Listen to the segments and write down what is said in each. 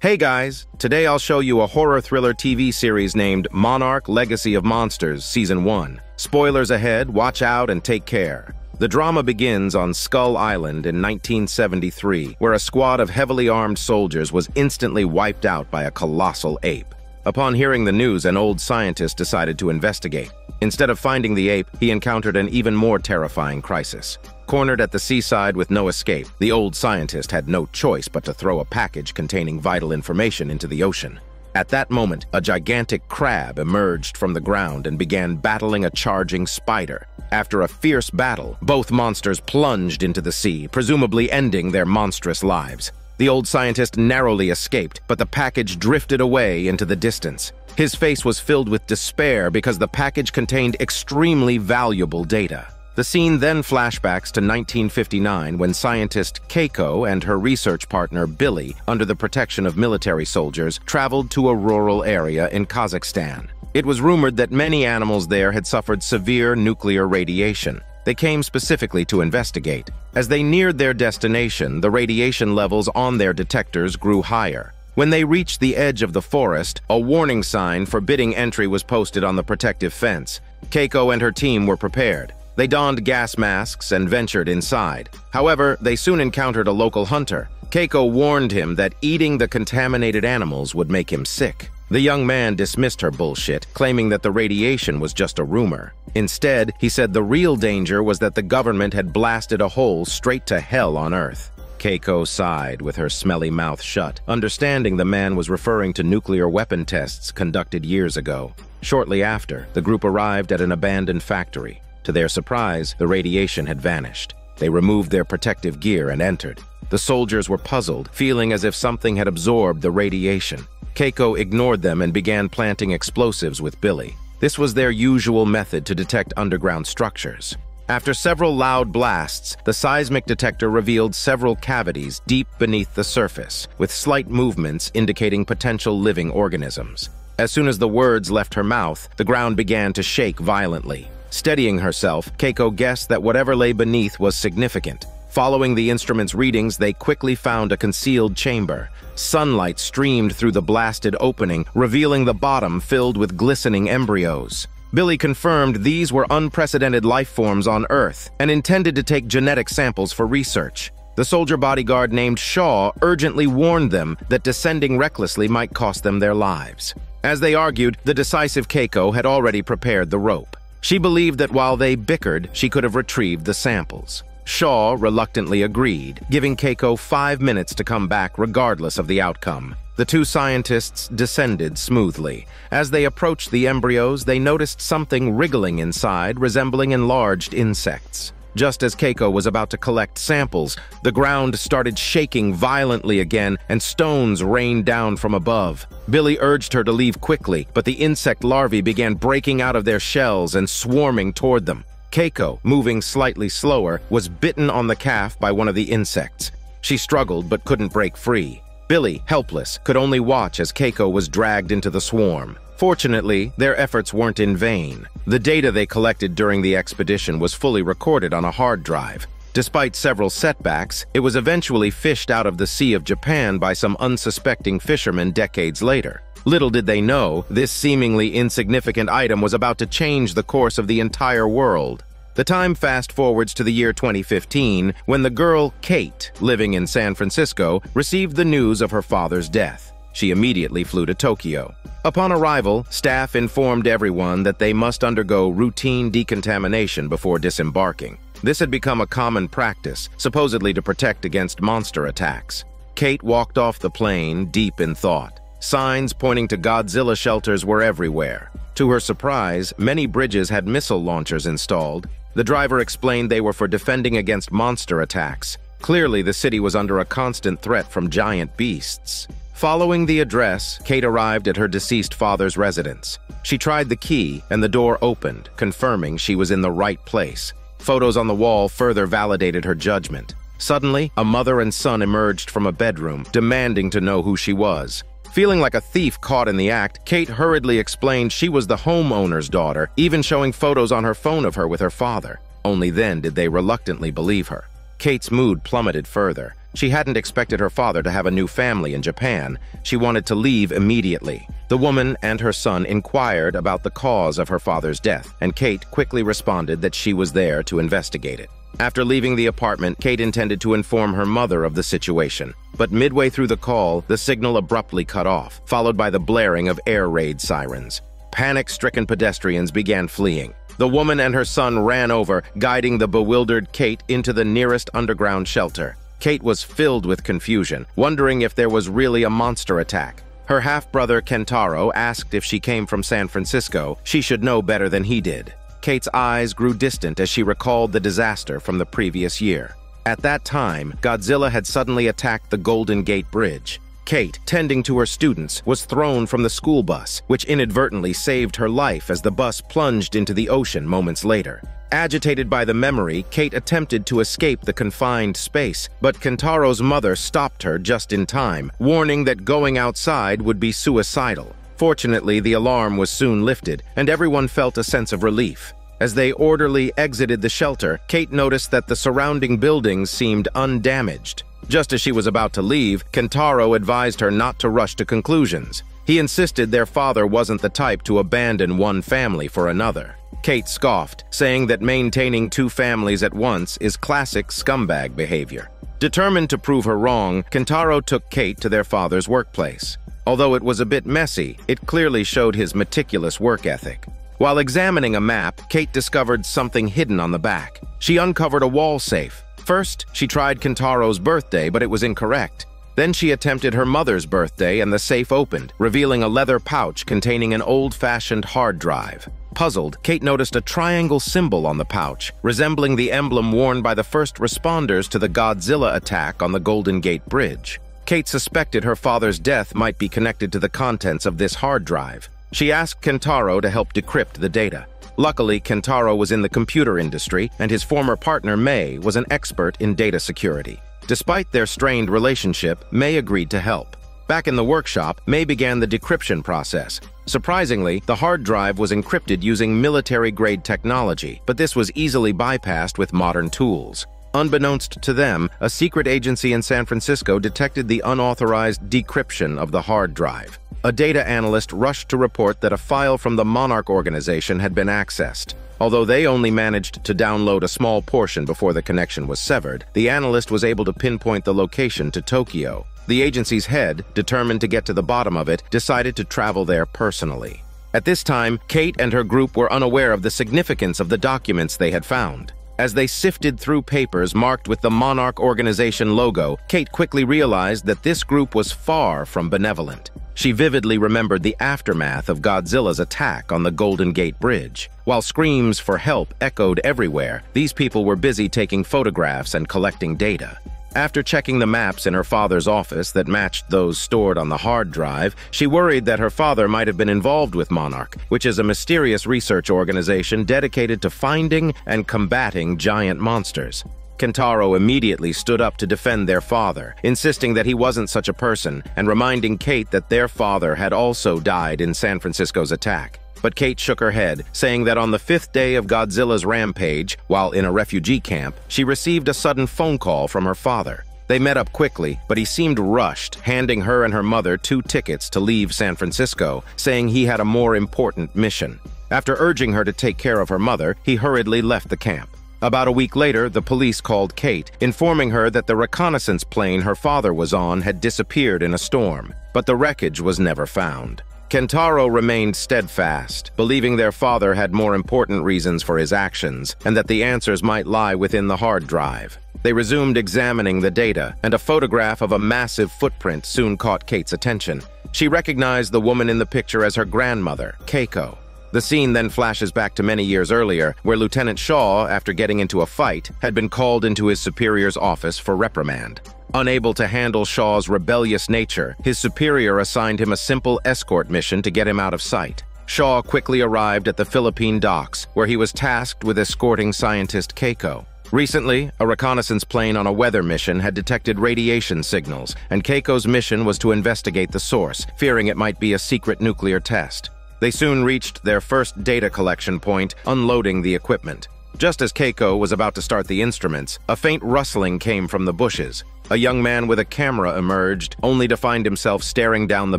Hey guys, today I'll show you a horror thriller TV series named Monarch: Legacy of Monsters Season 1. Spoilers ahead, watch out and take care. The drama begins on Skull Island in 1973, where a squad of heavily armed soldiers was instantly wiped out by a colossal ape. Upon hearing the news, an old scientist decided to investigate. Instead of finding the ape, he encountered an even more terrifying crisis. Cornered at the seaside with no escape, the old scientist had no choice but to throw a package containing vital information into the ocean. At that moment, a gigantic crab emerged from the ground and began battling a charging spider. After a fierce battle, both monsters plunged into the sea, presumably ending their monstrous lives. The old scientist narrowly escaped, but the package drifted away into the distance. His face was filled with despair because the package contained extremely valuable data. The scene then flashbacks to 1959 when scientist Keiko and her research partner Billy, under the protection of military soldiers, traveled to a rural area in Kazakhstan. It was rumored that many animals there had suffered severe nuclear radiation. They came specifically to investigate. As they neared their destination, the radiation levels on their detectors grew higher. When they reached the edge of the forest, a warning sign forbidding entry was posted on the protective fence. Keiko and her team were prepared. They donned gas masks and ventured inside. However, they soon encountered a local hunter. Keiko warned him that eating the contaminated animals would make him sick. The young man dismissed her bullshit, claiming that the radiation was just a rumor. Instead, he said the real danger was that the government had blasted a hole straight to hell on Earth. Keiko sighed with her smelly mouth shut, understanding the man was referring to nuclear weapon tests conducted years ago. Shortly after, the group arrived at an abandoned factory. To their surprise, the radiation had vanished. They removed their protective gear and entered. The soldiers were puzzled, feeling as if something had absorbed the radiation. Keiko ignored them and began planting explosives with Billy. This was their usual method to detect underground structures. After several loud blasts, the seismic detector revealed several cavities deep beneath the surface, with slight movements indicating potential living organisms. As soon as the words left her mouth, the ground began to shake violently. Steadying herself, Keiko guessed that whatever lay beneath was significant. Following the instrument's readings, they quickly found a concealed chamber. Sunlight streamed through the blasted opening, revealing the bottom filled with glistening embryos. Billy confirmed these were unprecedented life forms on Earth and intended to take genetic samples for research. The soldier bodyguard named Shaw urgently warned them that descending recklessly might cost them their lives. As they argued, the decisive Keiko had already prepared the rope. She believed that while they bickered, she could have retrieved the samples. Shaw reluctantly agreed, giving Keiko 5 minutes to come back regardless of the outcome. The two scientists descended smoothly. As they approached the embryos, they noticed something wriggling inside, resembling enlarged insects. Just as Keiko was about to collect samples, the ground started shaking violently again and stones rained down from above. Billy urged her to leave quickly, but the insect larvae began breaking out of their shells and swarming toward them. Keiko, moving slightly slower, was bitten on the calf by one of the insects. She struggled but couldn't break free. Billy, helpless, could only watch as Keiko was dragged into the swarm. Fortunately, their efforts weren't in vain. The data they collected during the expedition was fully recorded on a hard drive. Despite several setbacks, it was eventually fished out of the Sea of Japan by some unsuspecting fishermen decades later. Little did they know, this seemingly insignificant item was about to change the course of the entire world. The time fast-forwards to the year 2015, when the girl, Kate, living in San Francisco, received the news of her father's death. She immediately flew to Tokyo. Upon arrival, staff informed everyone that they must undergo routine decontamination before disembarking. This had become a common practice, supposedly to protect against monster attacks. Kate walked off the plane deep in thought. Signs pointing to Godzilla shelters were everywhere. To her surprise, many bridges had missile launchers installed. The driver explained they were for defending against monster attacks. Clearly, the city was under a constant threat from giant beasts. Following the address, Kate arrived at her deceased father's residence. She tried the key, and the door opened, confirming she was in the right place. Photos on the wall further validated her judgment. Suddenly, a mother and son emerged from a bedroom, demanding to know who she was. Feeling like a thief caught in the act, Kate hurriedly explained she was the homeowner's daughter, even showing photos on her phone of her with her father. Only then did they reluctantly believe her. Kate's mood plummeted further. She hadn't expected her father to have a new family in Japan. She wanted to leave immediately. The woman and her son inquired about the cause of her father's death, and Kate quickly responded that she was there to investigate it. After leaving the apartment, Kate intended to inform her mother of the situation. But midway through the call, the signal abruptly cut off, followed by the blaring of air raid sirens. Panic-stricken pedestrians began fleeing. The woman and her son ran over, guiding the bewildered Kate into the nearest underground shelter. Kate was filled with confusion, wondering if there was really a monster attack. Her half-brother Kentaro asked if she came from San Francisco. She should know better than he did. Kate's eyes grew distant as she recalled the disaster from the previous year. At that time, Godzilla had suddenly attacked the Golden Gate Bridge. Kate, tending to her students, was thrown from the school bus, which inadvertently saved her life as the bus plunged into the ocean moments later. Agitated by the memory, Kate attempted to escape the confined space, but Kentaro's mother stopped her just in time, warning that going outside would be suicidal. Fortunately, the alarm was soon lifted, and everyone felt a sense of relief. As they orderly exited the shelter, Kate noticed that the surrounding buildings seemed undamaged. Just as she was about to leave, Kentaro advised her not to rush to conclusions. He insisted their father wasn't the type to abandon one family for another. Kate scoffed, saying that maintaining two families at once is classic scumbag behavior. Determined to prove her wrong, Kentaro took Kate to their father's workplace. Although it was a bit messy, it clearly showed his meticulous work ethic. While examining a map, Kate discovered something hidden on the back. She uncovered a wall safe. First, she tried Kentaro's birthday, but it was incorrect. Then she attempted her mother's birthday and the safe opened, revealing a leather pouch containing an old-fashioned hard drive. Puzzled, Kate noticed a triangle symbol on the pouch, resembling the emblem worn by the first responders to the Godzilla attack on the Golden Gate Bridge. Kate suspected her father's death might be connected to the contents of this hard drive. She asked Kentaro to help decrypt the data. Luckily, Kentaro was in the computer industry, and his former partner, May, was an expert in data security. Despite their strained relationship, May agreed to help. Back in the workshop, May began the decryption process. Surprisingly, the hard drive was encrypted using military-grade technology, but this was easily bypassed with modern tools. Unbeknownst to them, a secret agency in San Francisco detected the unauthorized decryption of the hard drive. A data analyst rushed to report that a file from the Monarch organization had been accessed. Although they only managed to download a small portion before the connection was severed, the analyst was able to pinpoint the location to Tokyo. The agency's head, determined to get to the bottom of it, decided to travel there personally. At this time, Kate and her group were unaware of the significance of the documents they had found. As they sifted through papers marked with the Monarch organization logo, Kate quickly realized that this group was far from benevolent. She vividly remembered the aftermath of Godzilla's attack on the Golden Gate Bridge. While screams for help echoed everywhere, these people were busy taking photographs and collecting data. After checking the maps in her father's office that matched those stored on the hard drive, she worried that her father might have been involved with Monarch, which is a mysterious research organization dedicated to finding and combating giant monsters. Kentaro immediately stood up to defend their father, insisting that he wasn't such a person and reminding Kate that their father had also died in San Francisco's attack. But Kate shook her head, saying that on the 5th day of Godzilla's rampage, while in a refugee camp, she received a sudden phone call from her father. They met up quickly, but he seemed rushed, handing her and her mother 2 tickets to leave San Francisco, saying he had a more important mission. After urging her to take care of her mother, he hurriedly left the camp. About a week later, the police called Kate, informing her that the reconnaissance plane her father was on had disappeared in a storm, but the wreckage was never found. Kentaro remained steadfast, believing their father had more important reasons for his actions, and that the answers might lie within the hard drive. They resumed examining the data, and a photograph of a massive footprint soon caught Kate's attention. She recognized the woman in the picture as her grandmother, Keiko. The scene then flashes back to many years earlier, where Lieutenant Shaw, after getting into a fight, had been called into his superior's office for reprimand. Unable to handle Shaw's rebellious nature, his superior assigned him a simple escort mission to get him out of sight. Shaw quickly arrived at the Philippine docks, where he was tasked with escorting scientist Keiko. Recently, a reconnaissance plane on a weather mission had detected radiation signals, and Keiko's mission was to investigate the source, fearing it might be a secret nuclear test. They soon reached their first data collection point, unloading the equipment. Just as Keiko was about to start the instruments, a faint rustling came from the bushes. A young man with a camera emerged, only to find himself staring down the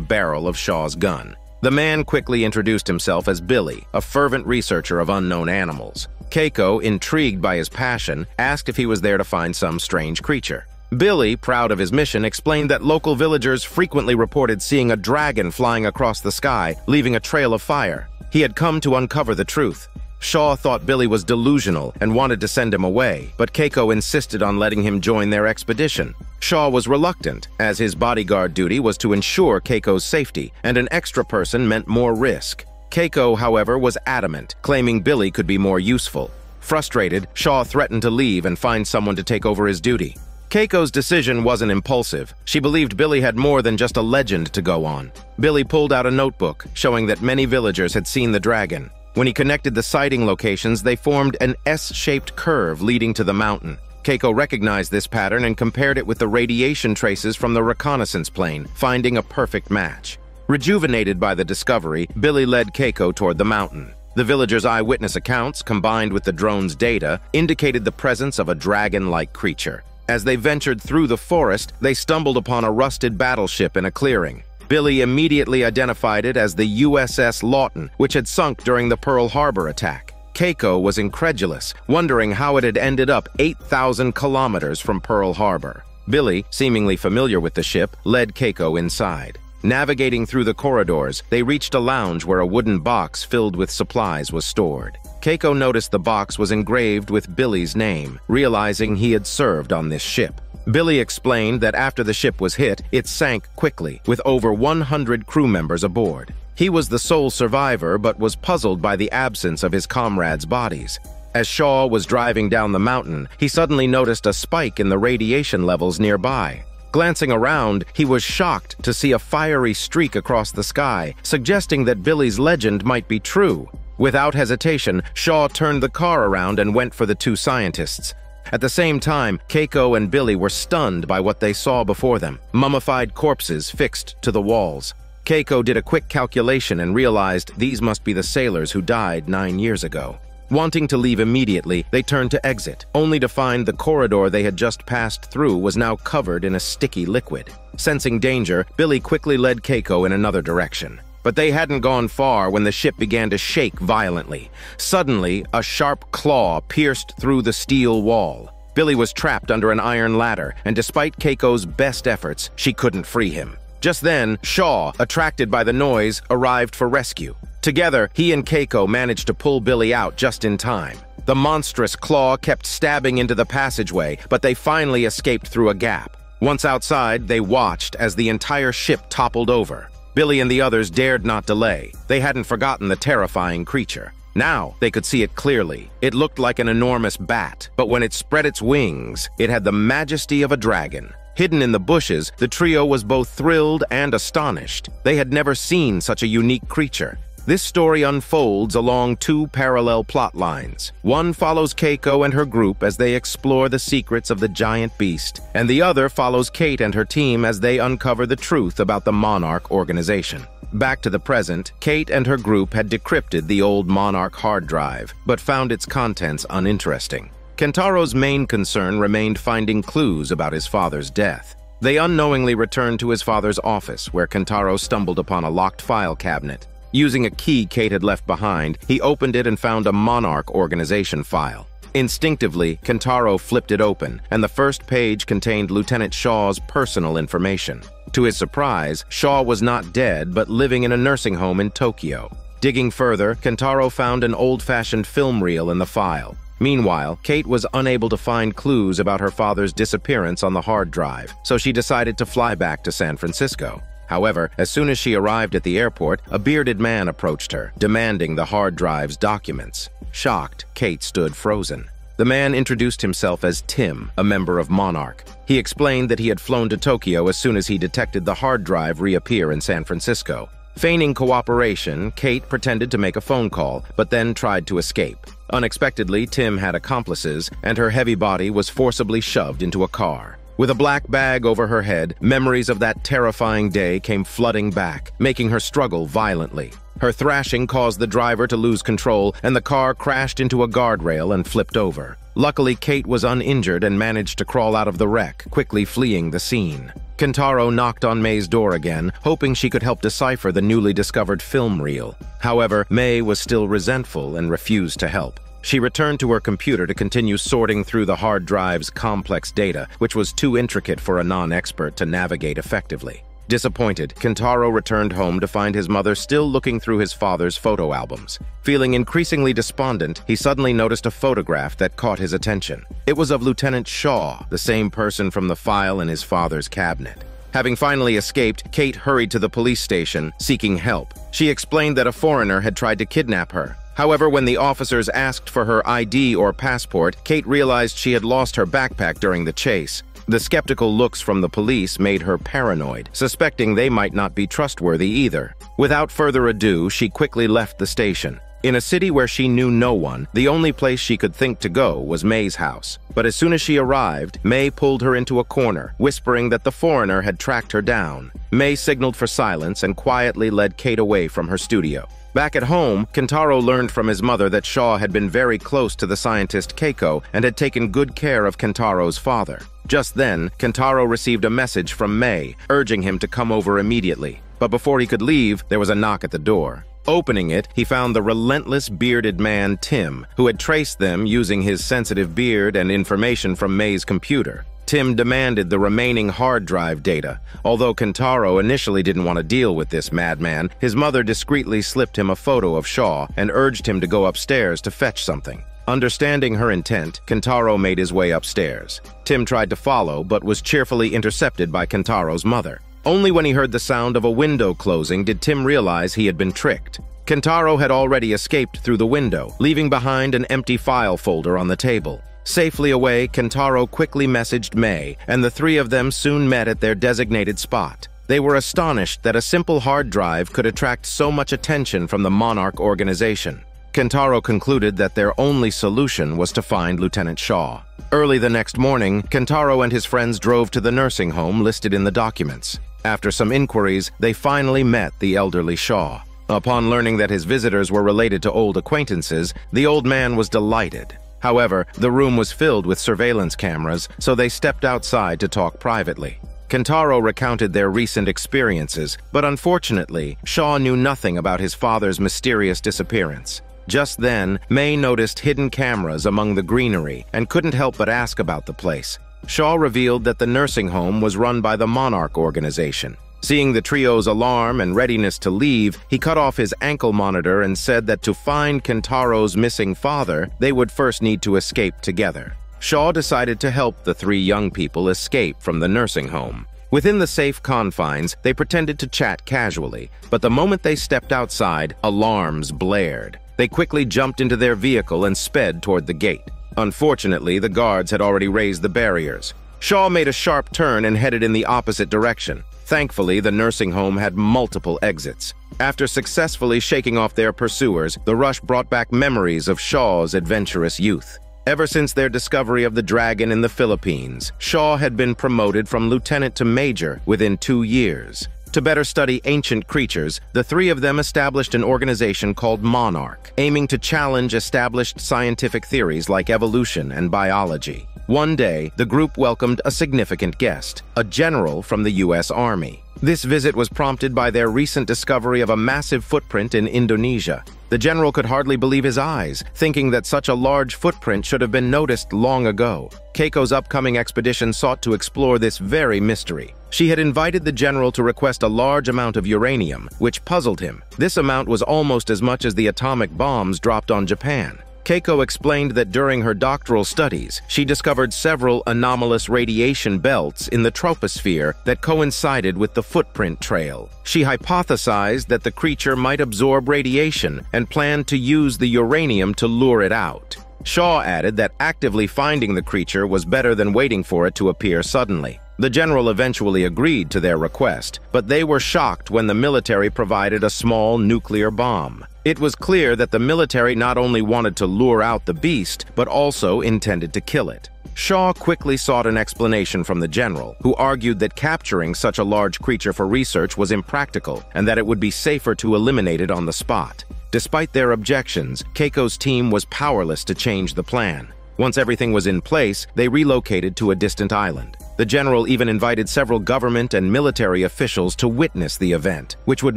barrel of Shaw's gun. The man quickly introduced himself as Billy, a fervent researcher of unknown animals. Keiko, intrigued by his passion, asked if he was there to find some strange creature. Billy, proud of his mission, explained that local villagers frequently reported seeing a dragon flying across the sky, leaving a trail of fire. He had come to uncover the truth. Shaw thought Billy was delusional and wanted to send him away, but Keiko insisted on letting him join their expedition. Shaw was reluctant, as his bodyguard duty was to ensure Keiko's safety, and an extra person meant more risk. Keiko, however, was adamant, claiming Billy could be more useful. Frustrated, Shaw threatened to leave and find someone to take over his duty. Keiko's decision wasn't impulsive. She believed Billy had more than just a legend to go on. Billy pulled out a notebook, showing that many villagers had seen the dragon. When he connected the sighting locations, they formed an S-shaped curve leading to the mountain. Keiko recognized this pattern and compared it with the radiation traces from the reconnaissance plane, finding a perfect match. Rejuvenated by the discovery, Billy led Keiko toward the mountain. The villagers' eyewitness accounts, combined with the drone's data, indicated the presence of a dragon-like creature. As they ventured through the forest, they stumbled upon a rusted battleship in a clearing. Billy immediately identified it as the USS Lawton, which had sunk during the Pearl Harbor attack. Keiko was incredulous, wondering how it had ended up 8,000 kilometers from Pearl Harbor. Billy, seemingly familiar with the ship, led Keiko inside. Navigating through the corridors, they reached a lounge where a wooden box filled with supplies was stored. Keiko noticed the box was engraved with Billy's name, realizing he had served on this ship. Billy explained that after the ship was hit, it sank quickly, with over 100 crew members aboard. He was the sole survivor, but was puzzled by the absence of his comrades' bodies. As Shaw was driving down the mountain, he suddenly noticed a spike in the radiation levels nearby. Glancing around, he was shocked to see a fiery streak across the sky, suggesting that Billy's legend might be true. Without hesitation, Shaw turned the car around and went for the two scientists. At the same time, Keiko and Billy were stunned by what they saw before them, mummified corpses fixed to the walls. Keiko did a quick calculation and realized these must be the sailors who died 9 years ago. Wanting to leave immediately, they turned to exit, only to find the corridor they had just passed through was now covered in a sticky liquid. Sensing danger, Billy quickly led Keiko in another direction. But they hadn't gone far when the ship began to shake violently. Suddenly, a sharp claw pierced through the steel wall. Billy was trapped under an iron ladder, and despite Keiko's best efforts, she couldn't free him. Just then, Shaw, attracted by the noise, arrived for rescue. Together, he and Keiko managed to pull Billy out just in time. The monstrous claw kept stabbing into the passageway, but they finally escaped through a gap. Once outside, they watched as the entire ship toppled over. Billy and the others dared not delay. They hadn't forgotten the terrifying creature. Now, they could see it clearly. It looked like an enormous bat, but when it spread its wings, it had the majesty of a dragon. Hidden in the bushes, the trio was both thrilled and astonished. They had never seen such a unique creature. This story unfolds along two parallel plot lines. One follows Keiko and her group as they explore the secrets of the giant beast, and the other follows Kate and her team as they uncover the truth about the Monarch organization. Back to the present, Kate and her group had decrypted the old Monarch hard drive, but found its contents uninteresting. Kentaro's main concern remained finding clues about his father's death. They unknowingly returned to his father's office, where Kentaro stumbled upon a locked file cabinet. Using a key Kate had left behind, he opened it and found a Monarch organization file. Instinctively, Kentaro flipped it open, and the first page contained Lieutenant Shaw's personal information. To his surprise, Shaw was not dead, but living in a nursing home in Tokyo. Digging further, Kentaro found an old-fashioned film reel in the file. Meanwhile, Kate was unable to find clues about her father's disappearance on the hard drive, so she decided to fly back to San Francisco. However, as soon as she arrived at the airport, a bearded man approached her, demanding the hard drive's documents. Shocked, Kate stood frozen. The man introduced himself as Tim, a member of Monarch. He explained that he had flown to Tokyo as soon as he detected the hard drive reappear in San Francisco. Feigning cooperation, Kate pretended to make a phone call, but then tried to escape. Unexpectedly, Tim had accomplices, and her heavy body was forcibly shoved into a car. With a black bag over her head, memories of that terrifying day came flooding back, making her struggle violently. Her thrashing caused the driver to lose control, and the car crashed into a guardrail and flipped over. Luckily, Kate was uninjured and managed to crawl out of the wreck, quickly fleeing the scene. Kentaro knocked on May's door again, hoping she could help decipher the newly discovered film reel. However, May was still resentful and refused to help. She returned to her computer to continue sorting through the hard drive's complex data, which was too intricate for a non-expert to navigate effectively. Disappointed, Kentaro returned home to find his mother still looking through his father's photo albums. Feeling increasingly despondent, he suddenly noticed a photograph that caught his attention. It was of Lieutenant Shaw, the same person from the file in his father's cabinet. Having finally escaped, Kate hurried to the police station, seeking help. She explained that a foreigner had tried to kidnap her. However, when the officers asked for her ID or passport, Kate realized she had lost her backpack during the chase. The skeptical looks from the police made her paranoid, suspecting they might not be trustworthy either. Without further ado, she quickly left the station. In a city where she knew no one, the only place she could think to go was May's house. But as soon as she arrived, May pulled her into a corner, whispering that the foreigner had tracked her down. May signaled for silence and quietly led Kate away from her studio. Back at home, Kentaro learned from his mother that Shaw had been very close to the scientist Keiko and had taken good care of Kentaro's father. Just then, Kentaro received a message from May, urging him to come over immediately. But before he could leave, there was a knock at the door. Opening it, he found the relentless bearded man Tim, who had traced them using his sensitive beard and information from May's computer. Tim demanded the remaining hard drive data. Although Kentaro initially didn't want to deal with this madman, his mother discreetly slipped him a photo of Shaw and urged him to go upstairs to fetch something. Understanding her intent, Kentaro made his way upstairs. Tim tried to follow, but was cheerfully intercepted by Kentaro's mother. Only when he heard the sound of a window closing did Tim realize he had been tricked. Kentaro had already escaped through the window, leaving behind an empty file folder on the table. Safely away, Kentaro quickly messaged May, and the three of them soon met at their designated spot. They were astonished that a simple hard drive could attract so much attention from the Monarch organization. Kentaro concluded that their only solution was to find Lieutenant Shaw. Early the next morning, Kentaro and his friends drove to the nursing home listed in the documents. After some inquiries, they finally met the elderly Shaw. Upon learning that his visitors were related to old acquaintances, the old man was delighted. However, the room was filled with surveillance cameras, so they stepped outside to talk privately. Kentaro recounted their recent experiences, but unfortunately, Shaw knew nothing about his father's mysterious disappearance. Just then, May noticed hidden cameras among the greenery and couldn't help but ask about the place. Shaw revealed that the nursing home was run by the Monarch organization. Seeing the trio's alarm and readiness to leave, he cut off his ankle monitor and said that to find Kentaro's missing father, they would first need to escape together. Shaw decided to help the three young people escape from the nursing home. Within the safe confines, they pretended to chat casually, but the moment they stepped outside, alarms blared. They quickly jumped into their vehicle and sped toward the gate. Unfortunately, the guards had already raised the barriers. Shaw made a sharp turn and headed in the opposite direction. Thankfully, the nursing home had multiple exits. After successfully shaking off their pursuers, the rush brought back memories of Shaw's adventurous youth. Ever since their discovery of the dragon in the Philippines, Shaw had been promoted from lieutenant to major within 2 years. To better study ancient creatures, the three of them established an organization called Monarch, aiming to challenge established scientific theories like evolution and biology. One day, the group welcomed a significant guest, a general from the U.S. Army. This visit was prompted by their recent discovery of a massive footprint in Indonesia. The general could hardly believe his eyes, thinking that such a large footprint should have been noticed long ago. Keiko's upcoming expedition sought to explore this very mystery. She had invited the general to request a large amount of uranium, which puzzled him. This amount was almost as much as the atomic bombs dropped on Japan. Keiko explained that during her doctoral studies, she discovered several anomalous radiation belts in the troposphere that coincided with the footprint trail. She hypothesized that the creature might absorb radiation and planned to use the uranium to lure it out. Shaw added that actively finding the creature was better than waiting for it to appear suddenly. The general eventually agreed to their request, but they were shocked when the military provided a small nuclear bomb. It was clear that the military not only wanted to lure out the beast, but also intended to kill it. Shaw quickly sought an explanation from the general, who argued that capturing such a large creature for research was impractical and that it would be safer to eliminate it on the spot. Despite their objections, Keiko's team was powerless to change the plan. Once everything was in place, they relocated to a distant island. The general even invited several government and military officials to witness the event, which would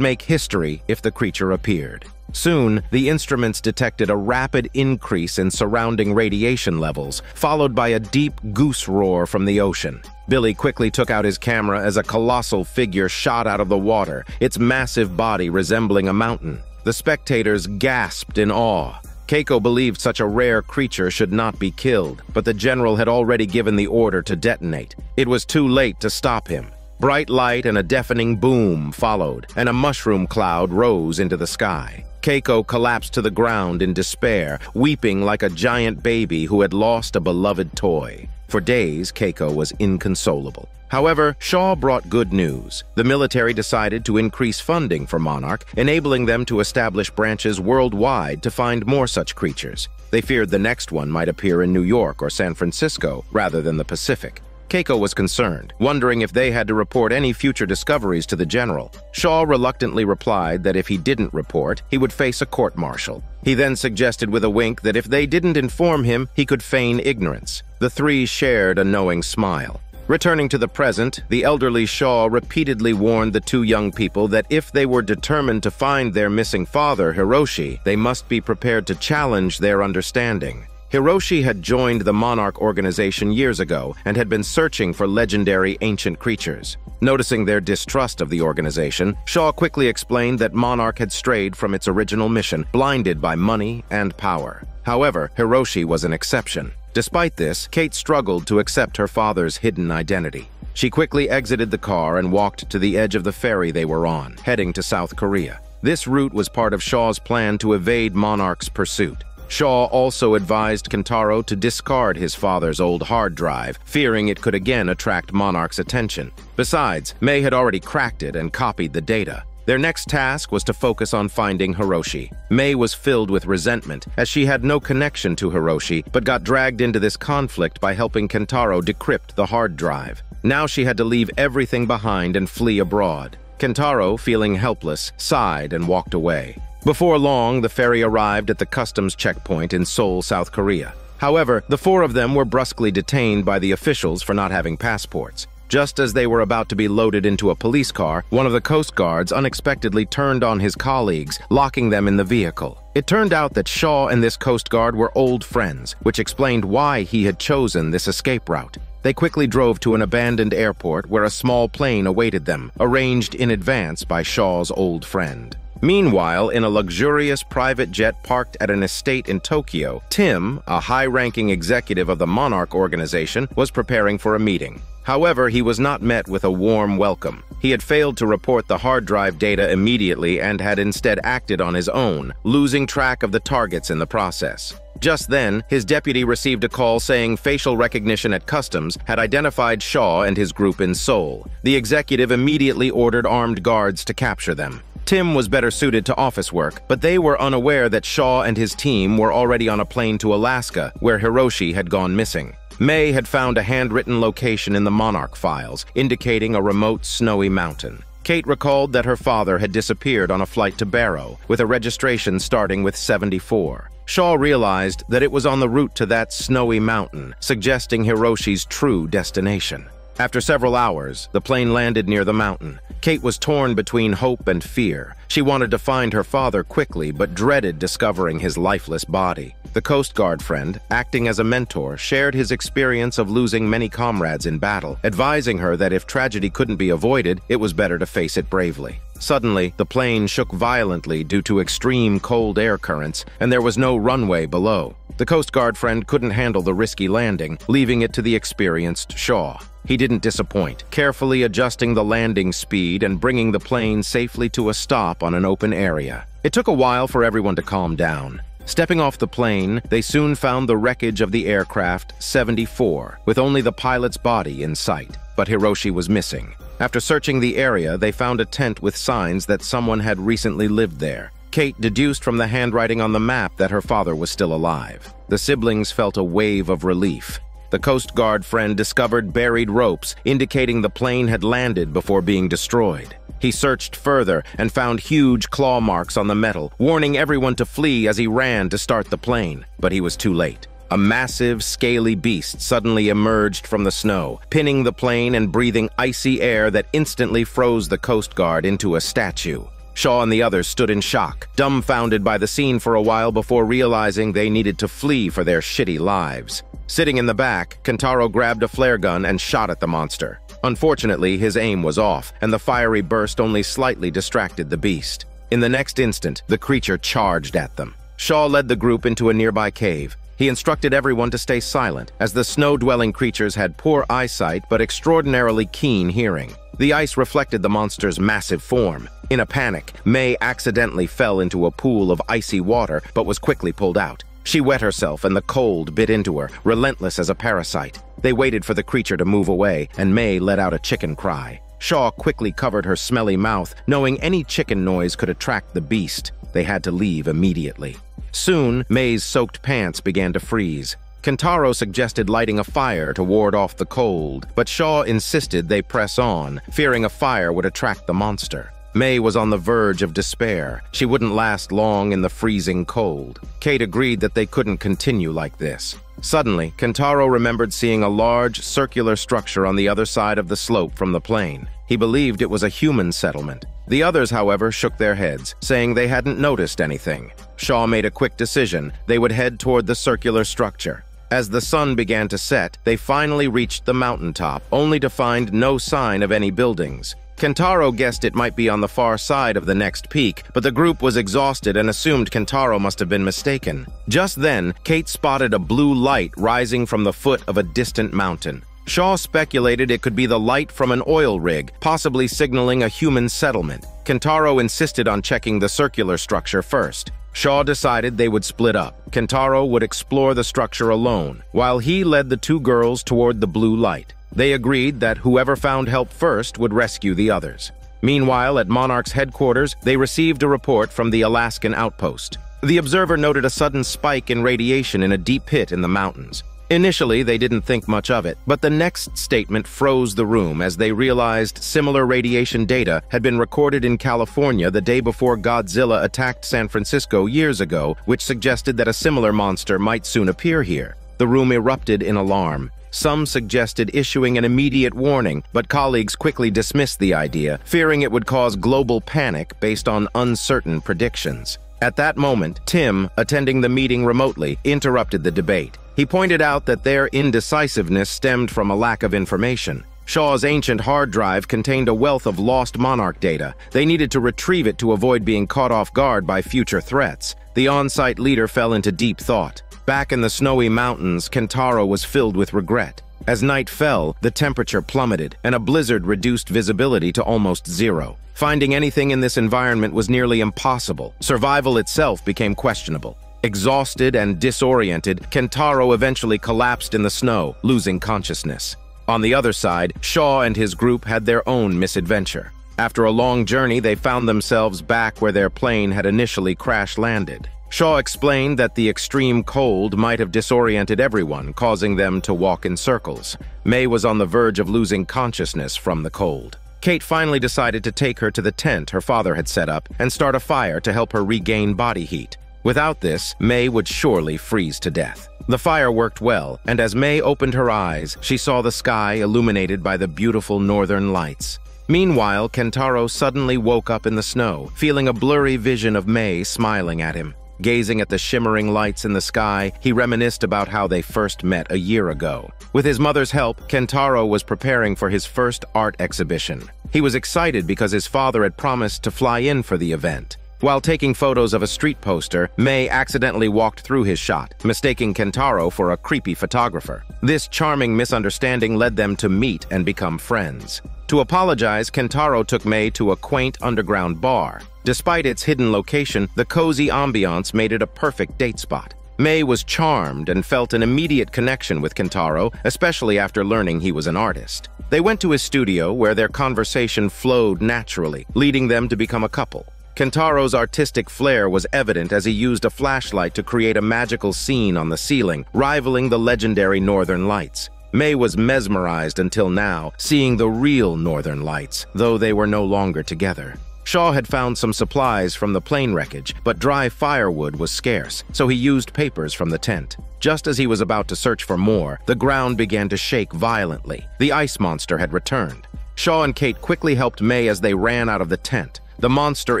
make history if the creature appeared. Soon, the instruments detected a rapid increase in surrounding radiation levels, followed by a deep goose roar from the ocean. Billy quickly took out his camera as a colossal figure shot out of the water, its massive body resembling a mountain. The spectators gasped in awe. Keiko believed such a rare creature should not be killed, but the general had already given the order to detonate. It was too late to stop him. Bright light and a deafening boom followed, and a mushroom cloud rose into the sky. Keiko collapsed to the ground in despair, weeping like a giant baby who had lost a beloved toy. For days, Keiko was inconsolable. However, Shaw brought good news. The military decided to increase funding for Monarch, enabling them to establish branches worldwide to find more such creatures. They feared the next one might appear in New York or San Francisco rather than the Pacific. Keiko was concerned, wondering if they had to report any future discoveries to the general. Shaw reluctantly replied that if he didn't report, he would face a court-martial. He then suggested with a wink that if they didn't inform him, he could feign ignorance. The three shared a knowing smile. Returning to the present, the elderly Shaw repeatedly warned the two young people that if they were determined to find their missing father, Hiroshi, they must be prepared to challenge their understanding. Hiroshi had joined the Monarch organization years ago and had been searching for legendary ancient creatures. Noticing their distrust of the organization, Shaw quickly explained that Monarch had strayed from its original mission, blinded by money and power. However, Hiroshi was an exception. Despite this, Kate struggled to accept her father's hidden identity. She quickly exited the car and walked to the edge of the ferry they were on, heading to South Korea. This route was part of Shaw's plan to evade Monarch's pursuit. Shaw also advised Kentaro to discard his father's old hard drive, fearing it could again attract Monarch's attention. Besides, May had already cracked it and copied the data. Their next task was to focus on finding Hiroshi. May was filled with resentment, as she had no connection to Hiroshi, but got dragged into this conflict by helping Kentaro decrypt the hard drive. Now she had to leave everything behind and flee abroad. Kentaro, feeling helpless, sighed and walked away. Before long, the ferry arrived at the customs checkpoint in Seoul, South Korea. However, the four of them were brusquely detained by the officials for not having passports. Just as they were about to be loaded into a police car, one of the Coast Guards unexpectedly turned on his colleagues, locking them in the vehicle. It turned out that Shaw and this Coast Guard were old friends, which explained why he had chosen this escape route. They quickly drove to an abandoned airport where a small plane awaited them, arranged in advance by Shaw's old friend. Meanwhile, in a luxurious private jet parked at an estate in Tokyo, Tim, a high-ranking executive of the Monarch organization, was preparing for a meeting. However, he was not met with a warm welcome. He had failed to report the hard drive data immediately and had instead acted on his own, losing track of the targets in the process. Just then, his deputy received a call saying facial recognition at customs had identified Shaw and his group in Seoul. The executive immediately ordered armed guards to capture them. Tim was better suited to office work, but they were unaware that Shaw and his team were already on a plane to Alaska, where Hiroshi had gone missing. May had found a handwritten location in the Monarch files, indicating a remote snowy mountain. Kate recalled that her father had disappeared on a flight to Barrow, with a registration starting with 74. Shaw realized that it was on the route to that snowy mountain, suggesting Hiroshi's true destination. After several hours, the plane landed near the mountain. Kate was torn between hope and fear. She wanted to find her father quickly, but dreaded discovering his lifeless body. The Coast Guard friend, acting as a mentor, shared his experience of losing many comrades in battle, advising her that if tragedy couldn't be avoided, it was better to face it bravely. Suddenly, the plane shook violently due to extreme cold air currents, and there was no runway below. The Coast Guard friend couldn't handle the risky landing, leaving it to the experienced Shaw. He didn't disappoint, carefully adjusting the landing speed and bringing the plane safely to a stop on an open area. It took a while for everyone to calm down. Stepping off the plane, they soon found the wreckage of the aircraft 74, with only the pilot's body in sight. But Hiroshi was missing. After searching the area, they found a tent with signs that someone had recently lived there. Kate deduced from the handwriting on the map that her father was still alive. The siblings felt a wave of relief. The Coast Guard friend discovered buried ropes, indicating the plane had landed before being destroyed. He searched further and found huge claw marks on the metal, warning everyone to flee as he ran to start the plane. But he was too late. A massive, scaly beast suddenly emerged from the snow, pinning the plane and breathing icy air that instantly froze the Coast Guard into a statue. Shaw and the others stood in shock, dumbfounded by the scene for a while before realizing they needed to flee for their shitty lives. Sitting in the back, Kentaro grabbed a flare gun and shot at the monster. Unfortunately, his aim was off, and the fiery burst only slightly distracted the beast. In the next instant, the creature charged at them. Shaw led the group into a nearby cave. He instructed everyone to stay silent, as the snow-dwelling creatures had poor eyesight but extraordinarily keen hearing. The ice reflected the monster's massive form. In a panic, May accidentally fell into a pool of icy water but was quickly pulled out. She wet herself and the cold bit into her, relentless as a parasite. They waited for the creature to move away, and May let out a chicken cry. Shaw quickly covered her smelly mouth, knowing any chicken noise could attract the beast. They had to leave immediately. Soon, May's soaked pants began to freeze. Kentaro suggested lighting a fire to ward off the cold, but Shaw insisted they press on, fearing a fire would attract the monster. May was on the verge of despair. She wouldn't last long in the freezing cold. Kate agreed that they couldn't continue like this. Suddenly, Kentaro remembered seeing a large, circular structure on the other side of the slope from the plane. He believed it was a human settlement. The others, however, shook their heads, saying they hadn't noticed anything. Shaw made a quick decision. They would head toward the circular structure. As the sun began to set, they finally reached the mountaintop, only to find no sign of any buildings. Kentaro guessed it might be on the far side of the next peak, but the group was exhausted and assumed Kentaro must have been mistaken. Just then, Kate spotted a blue light rising from the foot of a distant mountain. Shaw speculated it could be the light from an oil rig, possibly signaling a human settlement. Kentaro insisted on checking the circular structure first. Shaw decided they would split up. Kentaro would explore the structure alone, while he led the two girls toward the blue light. They agreed that whoever found help first would rescue the others. Meanwhile, at Monarch's headquarters, they received a report from the Alaskan outpost. The observer noted a sudden spike in radiation in a deep pit in the mountains. Initially, they didn't think much of it, but the next statement froze the room as they realized similar radiation data had been recorded in California the day before Godzilla attacked San Francisco years ago, which suggested that a similar monster might soon appear here. The room erupted in alarm. Some suggested issuing an immediate warning, but colleagues quickly dismissed the idea, fearing it would cause global panic based on uncertain predictions. At that moment, Tim, attending the meeting remotely, interrupted the debate. He pointed out that their indecisiveness stemmed from a lack of information. Shaw's ancient hard drive contained a wealth of lost Monarch data. They needed to retrieve it to avoid being caught off guard by future threats. The on-site leader fell into deep thought. Back in the snowy mountains, Kentaro was filled with regret. As night fell, the temperature plummeted, and a blizzard reduced visibility to almost zero. Finding anything in this environment was nearly impossible. Survival itself became questionable. Exhausted and disoriented, Kentaro eventually collapsed in the snow, losing consciousness. On the other side, Shaw and his group had their own misadventure. After a long journey, they found themselves back where their plane had initially crash-landed. Shaw explained that the extreme cold might have disoriented everyone, causing them to walk in circles. May was on the verge of losing consciousness from the cold. Kate finally decided to take her to the tent her father had set up and start a fire to help her regain body heat. Without this, May would surely freeze to death. The fire worked well, and as May opened her eyes, she saw the sky illuminated by the beautiful northern lights. Meanwhile, Kentaro suddenly woke up in the snow, feeling a blurry vision of May smiling at him. Gazing at the shimmering lights in the sky, he reminisced about how they first met a year ago. With his mother's help, Kentaro was preparing for his first art exhibition. He was excited because his father had promised to fly in for the event. While taking photos of a street poster, May accidentally walked through his shot, mistaking Kentaro for a creepy photographer. This charming misunderstanding led them to meet and become friends. To apologize, Kentaro took May to a quaint underground bar. Despite its hidden location, the cozy ambiance made it a perfect date spot. May was charmed and felt an immediate connection with Kentaro, especially after learning he was an artist. They went to his studio where their conversation flowed naturally, leading them to become a couple. Kentaro's artistic flair was evident as he used a flashlight to create a magical scene on the ceiling, rivaling the legendary Northern Lights. May was mesmerized until now, seeing the real Northern Lights, though they were no longer together. Shaw had found some supplies from the plane wreckage, but dry firewood was scarce, so he used papers from the tent. Just as he was about to search for more, the ground began to shake violently. The ice monster had returned. Shaw and Kate quickly helped May as they ran out of the tent. The monster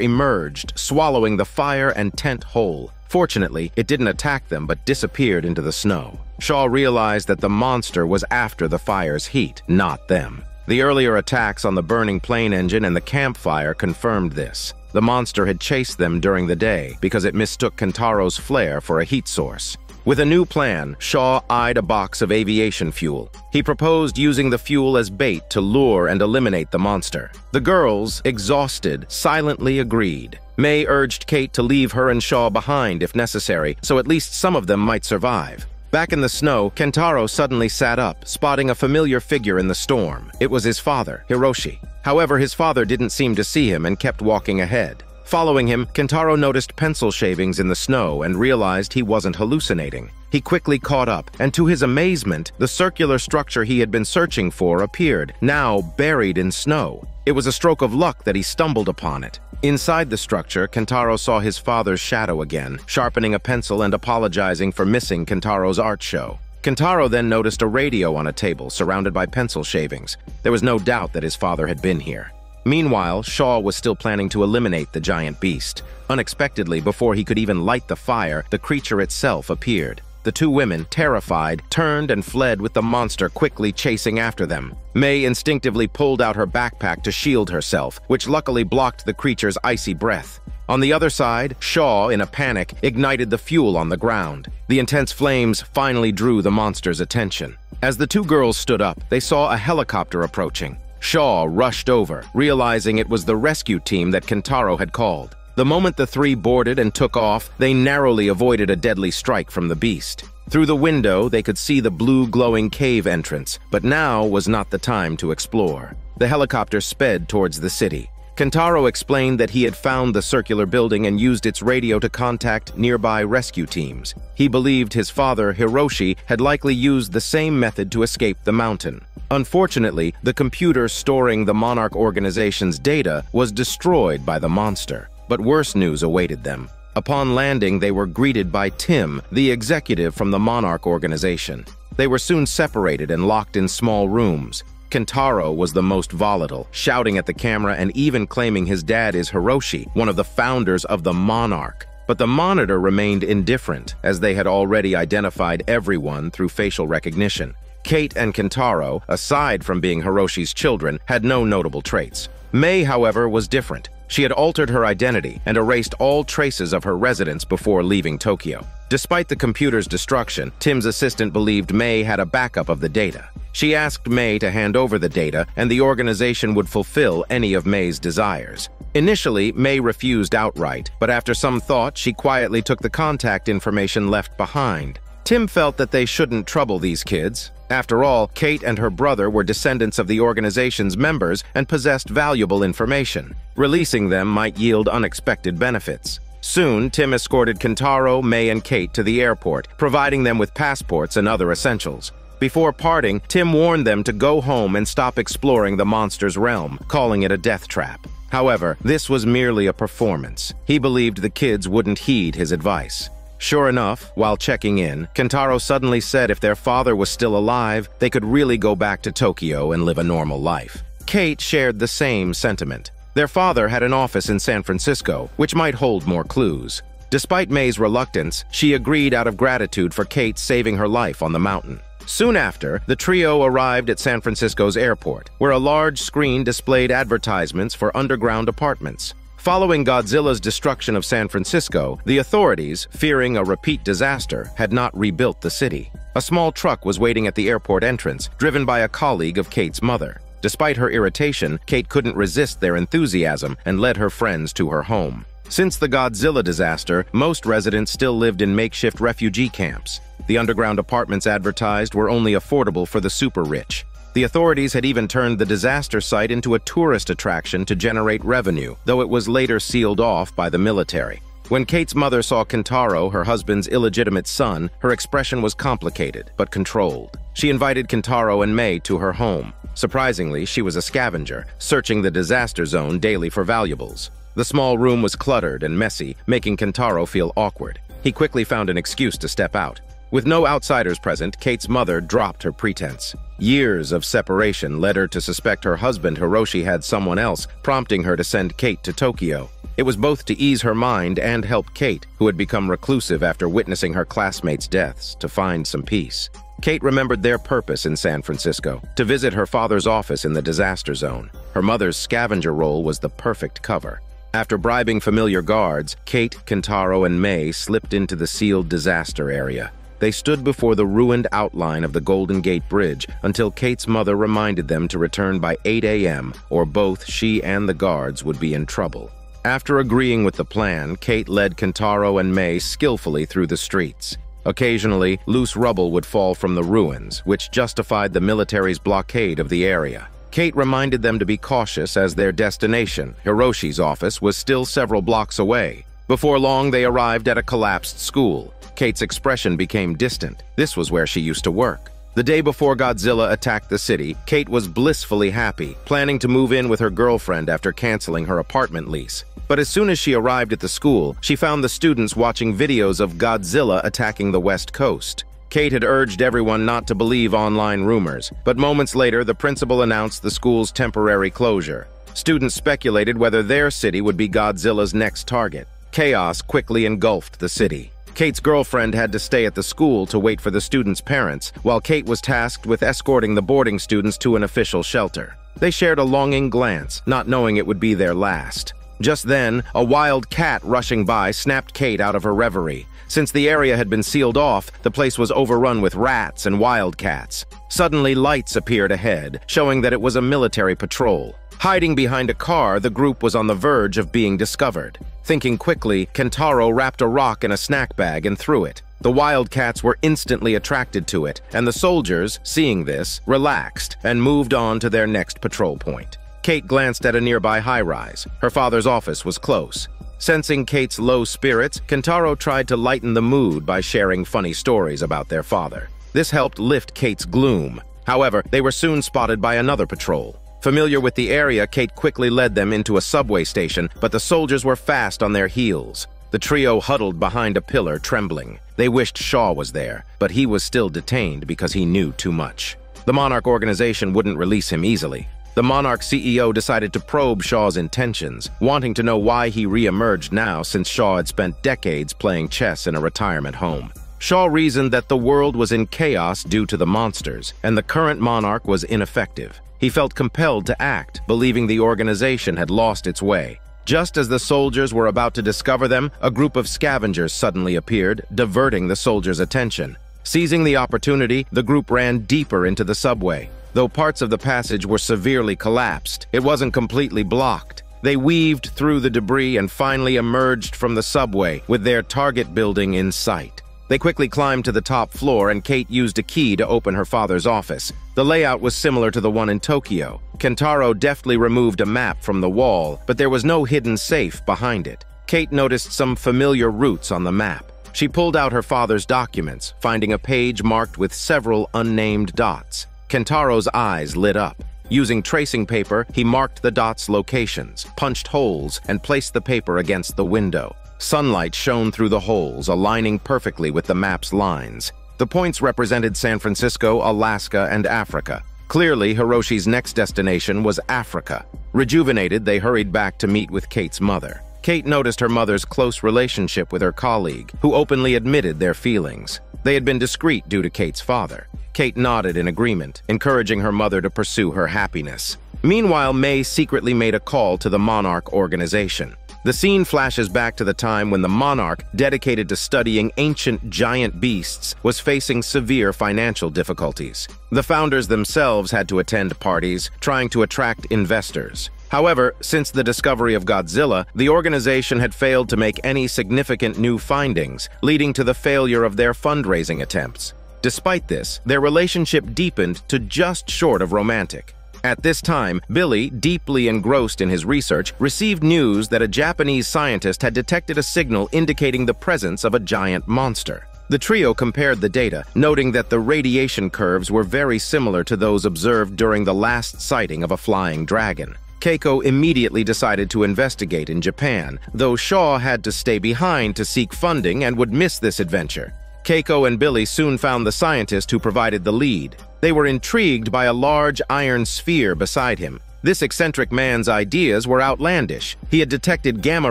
emerged, swallowing the fire and tent whole. Fortunately, it didn't attack them but disappeared into the snow. Shaw realized that the monster was after the fire's heat, not them. The earlier attacks on the burning plane engine and the campfire confirmed this. The monster had chased them during the day because it mistook Kentaro's flare for a heat source. With a new plan, Shaw eyed a box of aviation fuel. He proposed using the fuel as bait to lure and eliminate the monster. The girls, exhausted, silently agreed. May urged Kate to leave her and Shaw behind if necessary, so at least some of them might survive. Back in the snow, Kentaro suddenly sat up, spotting a familiar figure in the storm. It was his father, Hiroshi. However, his father didn't seem to see him and kept walking ahead. Following him, Kentaro noticed pencil shavings in the snow and realized he wasn't hallucinating. He quickly caught up, and to his amazement, the circular structure he had been searching for appeared, now buried in snow. It was a stroke of luck that he stumbled upon it. Inside the structure, Kentaro saw his father's shadow again, sharpening a pencil and apologizing for missing Kentaro's art show. Kentaro then noticed a radio on a table surrounded by pencil shavings. There was no doubt that his father had been here. Meanwhile, Shaw was still planning to eliminate the giant beast. Unexpectedly, before he could even light the fire, the creature itself appeared. The two women, terrified, turned and fled with the monster quickly chasing after them. May instinctively pulled out her backpack to shield herself, which luckily blocked the creature's icy breath. On the other side, Shaw, in a panic, ignited the fuel on the ground. The intense flames finally drew the monster's attention. As the two girls stood up, they saw a helicopter approaching. Shaw rushed over, realizing it was the rescue team that Kentaro had called. The moment the three boarded and took off, they narrowly avoided a deadly strike from the beast. Through the window, they could see the blue glowing cave entrance, but now was not the time to explore. The helicopter sped towards the city. Kentaro explained that he had found the circular building and used its radio to contact nearby rescue teams. He believed his father, Hiroshi, had likely used the same method to escape the mountain. Unfortunately, the computer storing the Monarch organization's data was destroyed by the monster. But worse news awaited them. Upon landing, they were greeted by Tim, the executive from the Monarch organization. They were soon separated and locked in small rooms. Kentaro was the most volatile, shouting at the camera and even claiming his dad is Hiroshi, one of the founders of the Monarch. But the monitor remained indifferent, as they had already identified everyone through facial recognition. Kate and Kentaro, aside from being Hiroshi's children, had no notable traits. May, however, was different. She had altered her identity and erased all traces of her residence before leaving Tokyo. Despite the computer's destruction, Tim's assistant believed May had a backup of the data. She asked May to hand over the data, and the organization would fulfill any of May's desires. Initially, May refused outright, but after some thought, she quietly took the contact information left behind. Tim felt that they shouldn't trouble these kids. After all, Kate and her brother were descendants of the organization's members and possessed valuable information. Releasing them might yield unexpected benefits. Soon, Tim escorted Kentaro, May, and Kate to the airport, providing them with passports and other essentials. Before parting, Tim warned them to go home and stop exploring the monster's realm, calling it a death trap. However, this was merely a performance. He believed the kids wouldn't heed his advice. Sure enough, while checking in, Kentaro suddenly said if their father was still alive, they could really go back to Tokyo and live a normal life. Kate shared the same sentiment. Their father had an office in San Francisco, which might hold more clues. Despite May's reluctance, she agreed out of gratitude for Kate saving her life on the mountain. Soon after, the trio arrived at San Francisco's airport, where a large screen displayed advertisements for underground apartments. Following Godzilla's destruction of San Francisco, the authorities, fearing a repeat disaster, had not rebuilt the city. A small truck was waiting at the airport entrance, driven by a colleague of Kate's mother. Despite her irritation, Kate couldn't resist their enthusiasm and led her friends to her home. Since the Godzilla disaster, most residents still lived in makeshift refugee camps. The underground apartments advertised were only affordable for the super rich. The authorities had even turned the disaster site into a tourist attraction to generate revenue, though it was later sealed off by the military. When Kate's mother saw Kentaro, her husband's illegitimate son, her expression was complicated, but controlled. She invited Kentaro and May to her home. Surprisingly, she was a scavenger, searching the disaster zone daily for valuables. The small room was cluttered and messy, making Kentaro feel awkward. He quickly found an excuse to step out. With no outsiders present, Kate's mother dropped her pretense. Years of separation led her to suspect her husband Hiroshi had someone else, prompting her to send Kate to Tokyo. It was both to ease her mind and help Kate, who had become reclusive after witnessing her classmates' deaths, to find some peace. Kate remembered their purpose in San Francisco, to visit her father's office in the disaster zone. Her mother's scavenger role was the perfect cover. After bribing familiar guards, Kate, Kentaro, and May slipped into the sealed disaster area. They stood before the ruined outline of the Golden Gate Bridge until Kate's mother reminded them to return by 8 a.m., or both she and the guards would be in trouble. After agreeing with the plan, Kate led Kentaro and May skillfully through the streets. Occasionally, loose rubble would fall from the ruins, which justified the military's blockade of the area. Kate reminded them to be cautious as their destination, Hiroshi's office, was still several blocks away. Before long, they arrived at a collapsed school. Kate's expression became distant. This was where she used to work. The day before Godzilla attacked the city, Kate was blissfully happy, planning to move in with her girlfriend after canceling her apartment lease. But as soon as she arrived at the school, she found the students watching videos of Godzilla attacking the West Coast. Kate had urged everyone not to believe online rumors, but moments later, the principal announced the school's temporary closure. Students speculated whether their city would be Godzilla's next target. Chaos quickly engulfed the city. Kate's girlfriend had to stay at the school to wait for the students' parents, while Kate was tasked with escorting the boarding students to an official shelter. They shared a longing glance, not knowing it would be their last. Just then, a wild cat rushing by snapped Kate out of her reverie. Since the area had been sealed off, the place was overrun with rats and wildcats. Suddenly, lights appeared ahead, showing that it was a military patrol. Hiding behind a car, the group was on the verge of being discovered. Thinking quickly, Kentaro wrapped a rock in a snack bag and threw it. The wildcats were instantly attracted to it, and the soldiers, seeing this, relaxed and moved on to their next patrol point. Kate glanced at a nearby high-rise. Her father's office was close. Sensing Kate's low spirits, Kentaro tried to lighten the mood by sharing funny stories about their father. This helped lift Kate's gloom. However, they were soon spotted by another patrol. Familiar with the area, Kate quickly led them into a subway station, but the soldiers were fast on their heels. The trio huddled behind a pillar, trembling. They wished Shaw was there, but he was still detained because he knew too much. The Monarch organization wouldn't release him easily. The Monarch CEO decided to probe Shaw's intentions, wanting to know why he re-emerged now since Shaw had spent decades playing chess in a retirement home. Shaw reasoned that the world was in chaos due to the monsters, and the current Monarch was ineffective. He felt compelled to act, believing the organization had lost its way. Just as the soldiers were about to discover them, a group of scavengers suddenly appeared, diverting the soldiers' attention. Seizing the opportunity, the group ran deeper into the subway. Though parts of the passage were severely collapsed, it wasn't completely blocked. They weaved through the debris and finally emerged from the subway, with their target building in sight. They quickly climbed to the top floor, and Kate used a key to open her father's office. The layout was similar to the one in Tokyo. Kentaro deftly removed a map from the wall, but there was no hidden safe behind it. Kate noticed some familiar routes on the map. She pulled out her father's documents, finding a page marked with several unnamed dots. Kentaro's eyes lit up. Using tracing paper, he marked the dots' locations, punched holes, and placed the paper against the window. Sunlight shone through the holes, aligning perfectly with the map's lines. The points represented San Francisco, Alaska, and Africa. Clearly, Hiroshi's next destination was Africa. Rejuvenated, they hurried back to meet with Kate's mother. Kate noticed her mother's close relationship with her colleague, who openly admitted their feelings. They had been discreet due to Kate's father. Kate nodded in agreement, encouraging her mother to pursue her happiness. Meanwhile, May secretly made a call to the Monarch organization. The scene flashes back to the time when the Monarch, dedicated to studying ancient giant beasts, was facing severe financial difficulties. The founders themselves had to attend parties, trying to attract investors. However, since the discovery of Godzilla, the organization had failed to make any significant new findings, leading to the failure of their fundraising attempts. Despite this, their relationship deepened to just short of romantic. At this time, Billy, deeply engrossed in his research, received news that a Japanese scientist had detected a signal indicating the presence of a giant monster. The trio compared the data, noting that the radiation curves were very similar to those observed during the last sighting of a flying dragon. Keiko immediately decided to investigate in Japan, though Shaw had to stay behind to seek funding and would miss this adventure. Keiko and Billy soon found the scientist who provided the lead. They were intrigued by a large iron sphere beside him. This eccentric man's ideas were outlandish. He had detected gamma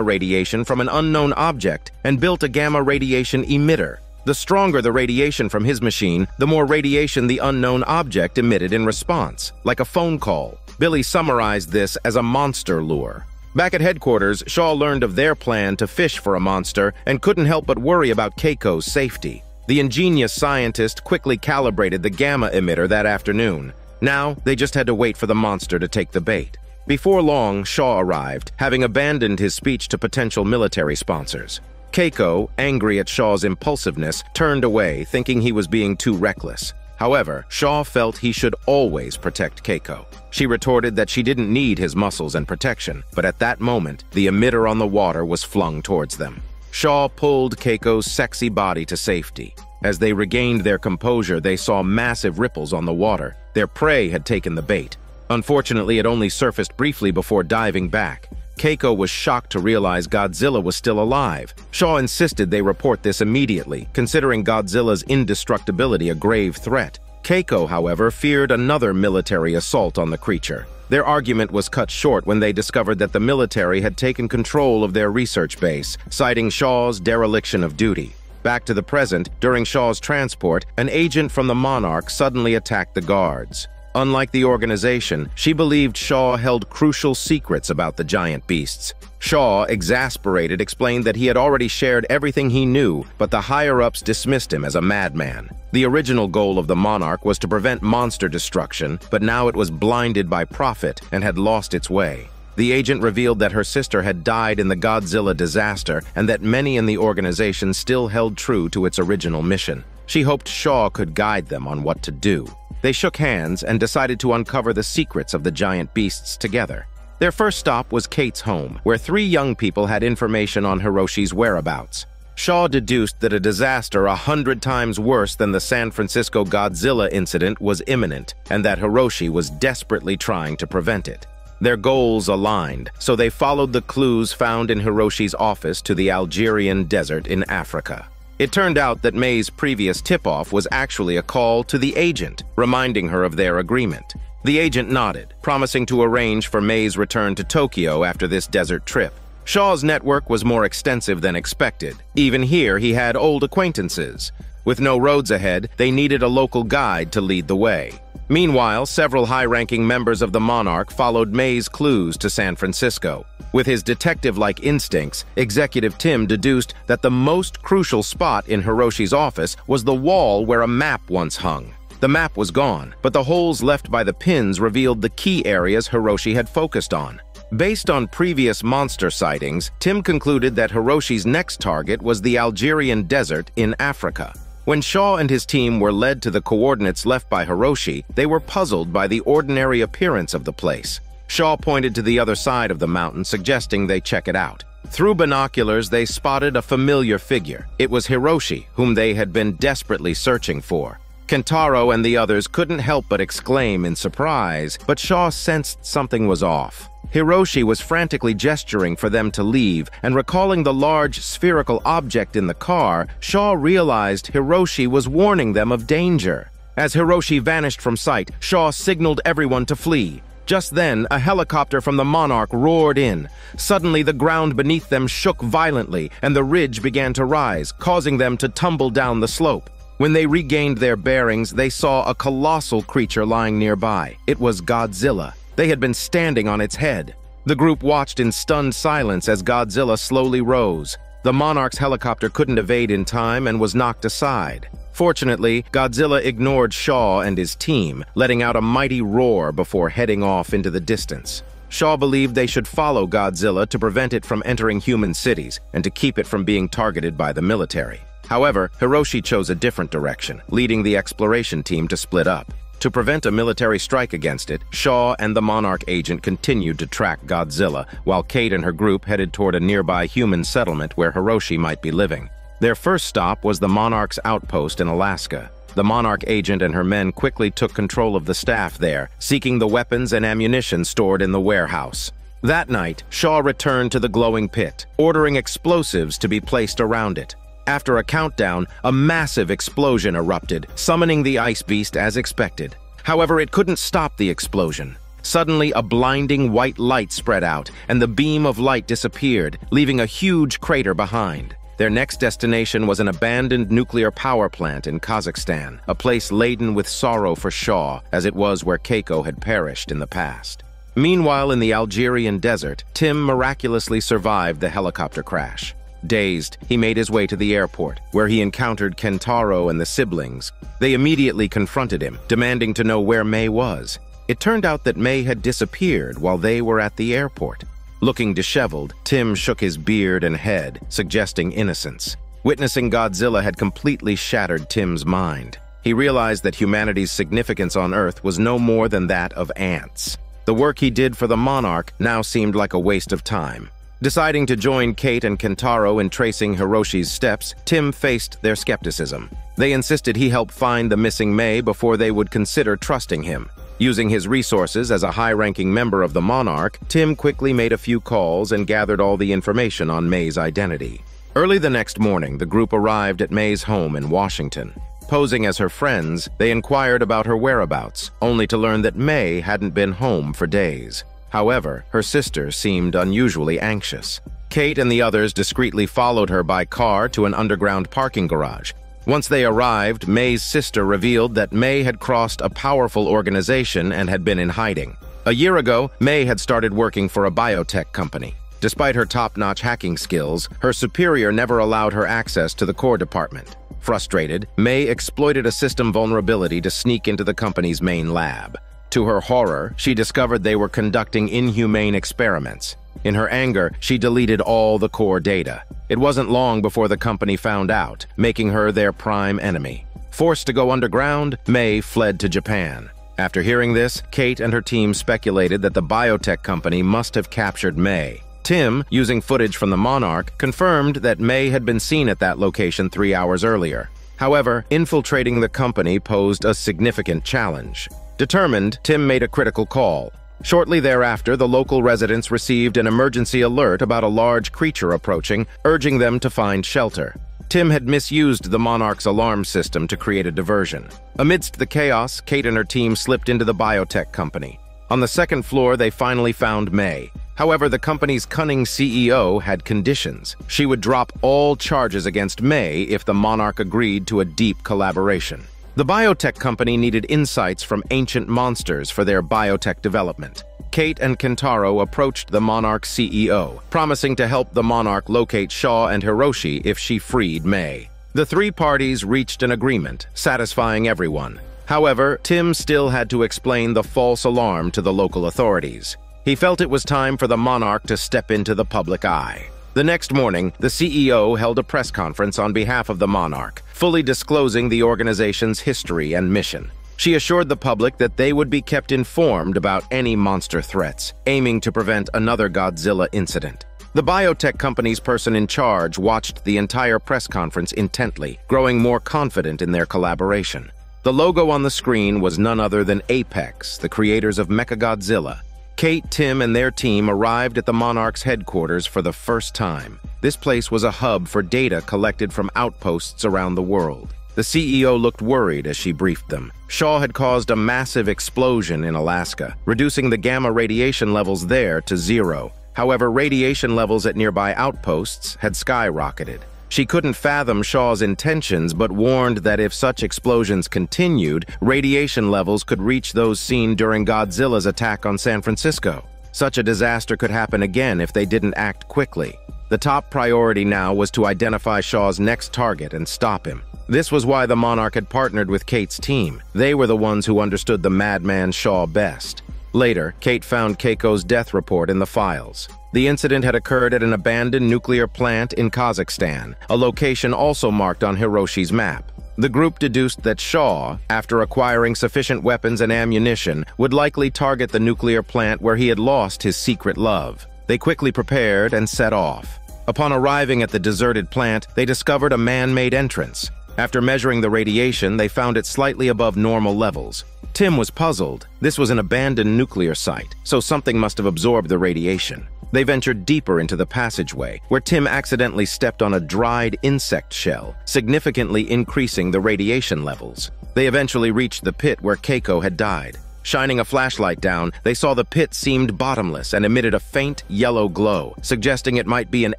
radiation from an unknown object and built a gamma radiation emitter. The stronger the radiation from his machine, the more radiation the unknown object emitted in response, like a phone call. Billy summarized this as a monster lure. Back at headquarters, Shaw learned of their plan to fish for a monster and couldn't help but worry about Keiko's safety. The ingenious scientist quickly calibrated the gamma emitter that afternoon. Now, they just had to wait for the monster to take the bait. Before long, Shaw arrived, having abandoned his speech to potential military sponsors. Keiko, angry at Shaw's impulsiveness, turned away, thinking he was being too reckless. However, Shaw felt he should always protect Keiko. She retorted that she didn't need his muscles and protection, but at that moment, the emitter on the water was flung towards them. Shaw pulled Keiko's sexy body to safety. As they regained their composure, they saw massive ripples on the water. Their prey had taken the bait. Unfortunately, it only surfaced briefly before diving back. Keiko was shocked to realize Godzilla was still alive. Shaw insisted they report this immediately, considering Godzilla's indestructibility a grave threat. Keiko, however, feared another military assault on the creature. Their argument was cut short when they discovered that the military had taken control of their research base, citing Shaw's dereliction of duty. Back to the present, during Shaw's transport, an agent from the Monarch suddenly attacked the guards. Unlike the organization, she believed Shaw held crucial secrets about the giant beasts. Shaw, exasperated, explained that he had already shared everything he knew, but the higher-ups dismissed him as a madman. The original goal of the Monarch was to prevent monster destruction, but now it was blinded by profit and had lost its way. The agent revealed that her sister had died in the Godzilla disaster and that many in the organization still held true to its original mission. She hoped Shaw could guide them on what to do. They shook hands and decided to uncover the secrets of the giant beasts together. Their first stop was Kate's home, where 3 young people had information on Hiroshi's whereabouts. Shaw deduced that a disaster 100 times worse than the San Francisco Godzilla incident was imminent, and that Hiroshi was desperately trying to prevent it. Their goals aligned, so they followed the clues found in Hiroshi's office to the Algerian desert in Africa. It turned out that May's previous tip-off was actually a call to the agent, reminding her of their agreement. The agent nodded, promising to arrange for May's return to Tokyo after this desert trip. Shaw's network was more extensive than expected. Even here, he had old acquaintances. With no roads ahead, they needed a local guide to lead the way. Meanwhile, several high-ranking members of the Monarch followed May's clues to San Francisco. With his detective-like instincts, Executive Tim deduced that the most crucial spot in Hiroshi's office was the wall where a map once hung. The map was gone, but the holes left by the pins revealed the key areas Hiroshi had focused on. Based on previous monster sightings, Tim concluded that Hiroshi's next target was the Algerian desert in Africa. When Shaw and his team were led to the coordinates left by Hiroshi, they were puzzled by the ordinary appearance of the place. Shaw pointed to the other side of the mountain, suggesting they check it out. Through binoculars, they spotted a familiar figure. It was Hiroshi, whom they had been desperately searching for. Kentaro and the others couldn't help but exclaim in surprise, but Shaw sensed something was off. Hiroshi was frantically gesturing for them to leave, and recalling the large spherical object in the car, Shaw realized Hiroshi was warning them of danger. As Hiroshi vanished from sight, Shaw signaled everyone to flee. Just then, a helicopter from the Monarch roared in. Suddenly, the ground beneath them shook violently, and the ridge began to rise, causing them to tumble down the slope. When they regained their bearings, they saw a colossal creature lying nearby. It was Godzilla. They had been standing on its head. The group watched in stunned silence as Godzilla slowly rose. The Monarch's helicopter couldn't evade in time and was knocked aside. Fortunately, Godzilla ignored Shaw and his team, letting out a mighty roar before heading off into the distance. Shaw believed they should follow Godzilla to prevent it from entering human cities and to keep it from being targeted by the military. However, Hiroshi chose a different direction, leading the exploration team to split up. To prevent a military strike against it, Shaw and the Monarch agent continued to track Godzilla, while Kate and her group headed toward a nearby human settlement where Hiroshi might be living. Their first stop was the Monarch's outpost in Alaska. The Monarch agent and her men quickly took control of the staff there, seeking the weapons and ammunition stored in the warehouse. That night, Shaw returned to the glowing pit, ordering explosives to be placed around it. After a countdown, a massive explosion erupted, summoning the ice beast as expected. However, it couldn't stop the explosion. Suddenly, a blinding white light spread out, and the beam of light disappeared, leaving a huge crater behind. Their next destination was an abandoned nuclear power plant in Kazakhstan, a place laden with sorrow for Shaw, as it was where Keiko had perished in the past. Meanwhile, in the Algerian desert, Tim miraculously survived the helicopter crash. Dazed, he made his way to the airport, where he encountered Kentaro and the siblings. They immediately confronted him, demanding to know where May was. It turned out that May had disappeared while they were at the airport. Looking disheveled, Tim shook his beard and head, suggesting innocence. Witnessing Godzilla had completely shattered Tim's mind. He realized that humanity's significance on Earth was no more than that of ants. The work he did for the Monarch now seemed like a waste of time. Deciding to join Kate and Kentaro in tracing Hiroshi's steps, Tim faced their skepticism. They insisted he help find the missing May before they would consider trusting him. Using his resources as a high-ranking member of the Monarch, Tim quickly made a few calls and gathered all the information on May's identity. Early the next morning, the group arrived at May's home in Washington. Posing as her friends, they inquired about her whereabouts, only to learn that May hadn't been home for days. However, her sister seemed unusually anxious. Kate and the others discreetly followed her by car to an underground parking garage. Once they arrived, May's sister revealed that May had crossed a powerful organization and had been in hiding. A year ago, May had started working for a biotech company. Despite her top-notch hacking skills, her superior never allowed her access to the core department. Frustrated, May exploited a system vulnerability to sneak into the company's main lab. To her horror, she discovered they were conducting inhumane experiments. In her anger, she deleted all the core data. It wasn't long before the company found out, making her their prime enemy. Forced to go underground, May fled to Japan. After hearing this, Kate and her team speculated that the biotech company must have captured May. Tim, using footage from the Monarch, confirmed that May had been seen at that location 3 hours earlier. However, infiltrating the company posed a significant challenge. Determined, Tim made a critical call. Shortly thereafter, the local residents received an emergency alert about a large creature approaching, urging them to find shelter. Tim had misused the Monarch's alarm system to create a diversion. Amidst the chaos, Kate and her team slipped into the biotech company. On the second floor, they finally found May. However, the company's cunning CEO had conditions. She would drop all charges against May if the Monarch agreed to a deep collaboration. The biotech company needed insights from ancient monsters for their biotech development. Kate and Kentaro approached the Monarch CEO, promising to help the Monarch locate Shaw and Hiroshi if she freed May. The three parties reached an agreement, satisfying everyone. However, Tim still had to explain the false alarm to the local authorities. He felt it was time for the Monarch to step into the public eye. The next morning, the CEO held a press conference on behalf of the Monarch, fully disclosing the organization's history and mission. She assured the public that they would be kept informed about any monster threats, aiming to prevent another Godzilla incident. The biotech company's person in charge watched the entire press conference intently, growing more confident in their collaboration. The logo on the screen was none other than Apex, the creators of Mechagodzilla. Kate, Tim, and their team arrived at the Monarch's headquarters for the first time. This place was a hub for data collected from outposts around the world. The CEO looked worried as she briefed them. Shaw had caused a massive explosion in Alaska, reducing the gamma radiation levels there to 0. However, radiation levels at nearby outposts had skyrocketed. She couldn't fathom Shaw's intentions, but warned that if such explosions continued, radiation levels could reach those seen during Godzilla's attack on San Francisco. Such a disaster could happen again if they didn't act quickly. The top priority now was to identify Shaw's next target and stop him. This was why the Monarch had partnered with Kate's team. They were the ones who understood the madman Shaw best. Later, Kate found Keiko's death report in the files. The incident had occurred at an abandoned nuclear plant in Kazakhstan, a location also marked on Hiroshi's map. The group deduced that Shaw, after acquiring sufficient weapons and ammunition, would likely target the nuclear plant where he had lost his secret love. They quickly prepared and set off. Upon arriving at the deserted plant, they discovered a man-made entrance. After measuring the radiation, they found it slightly above normal levels. Tim was puzzled. This was an abandoned nuclear site, so something must have absorbed the radiation. They ventured deeper into the passageway, where Tim accidentally stepped on a dried insect shell, significantly increasing the radiation levels. They eventually reached the pit where Keiko had died. Shining a flashlight down, they saw the pit seemed bottomless and emitted a faint yellow glow, suggesting it might be an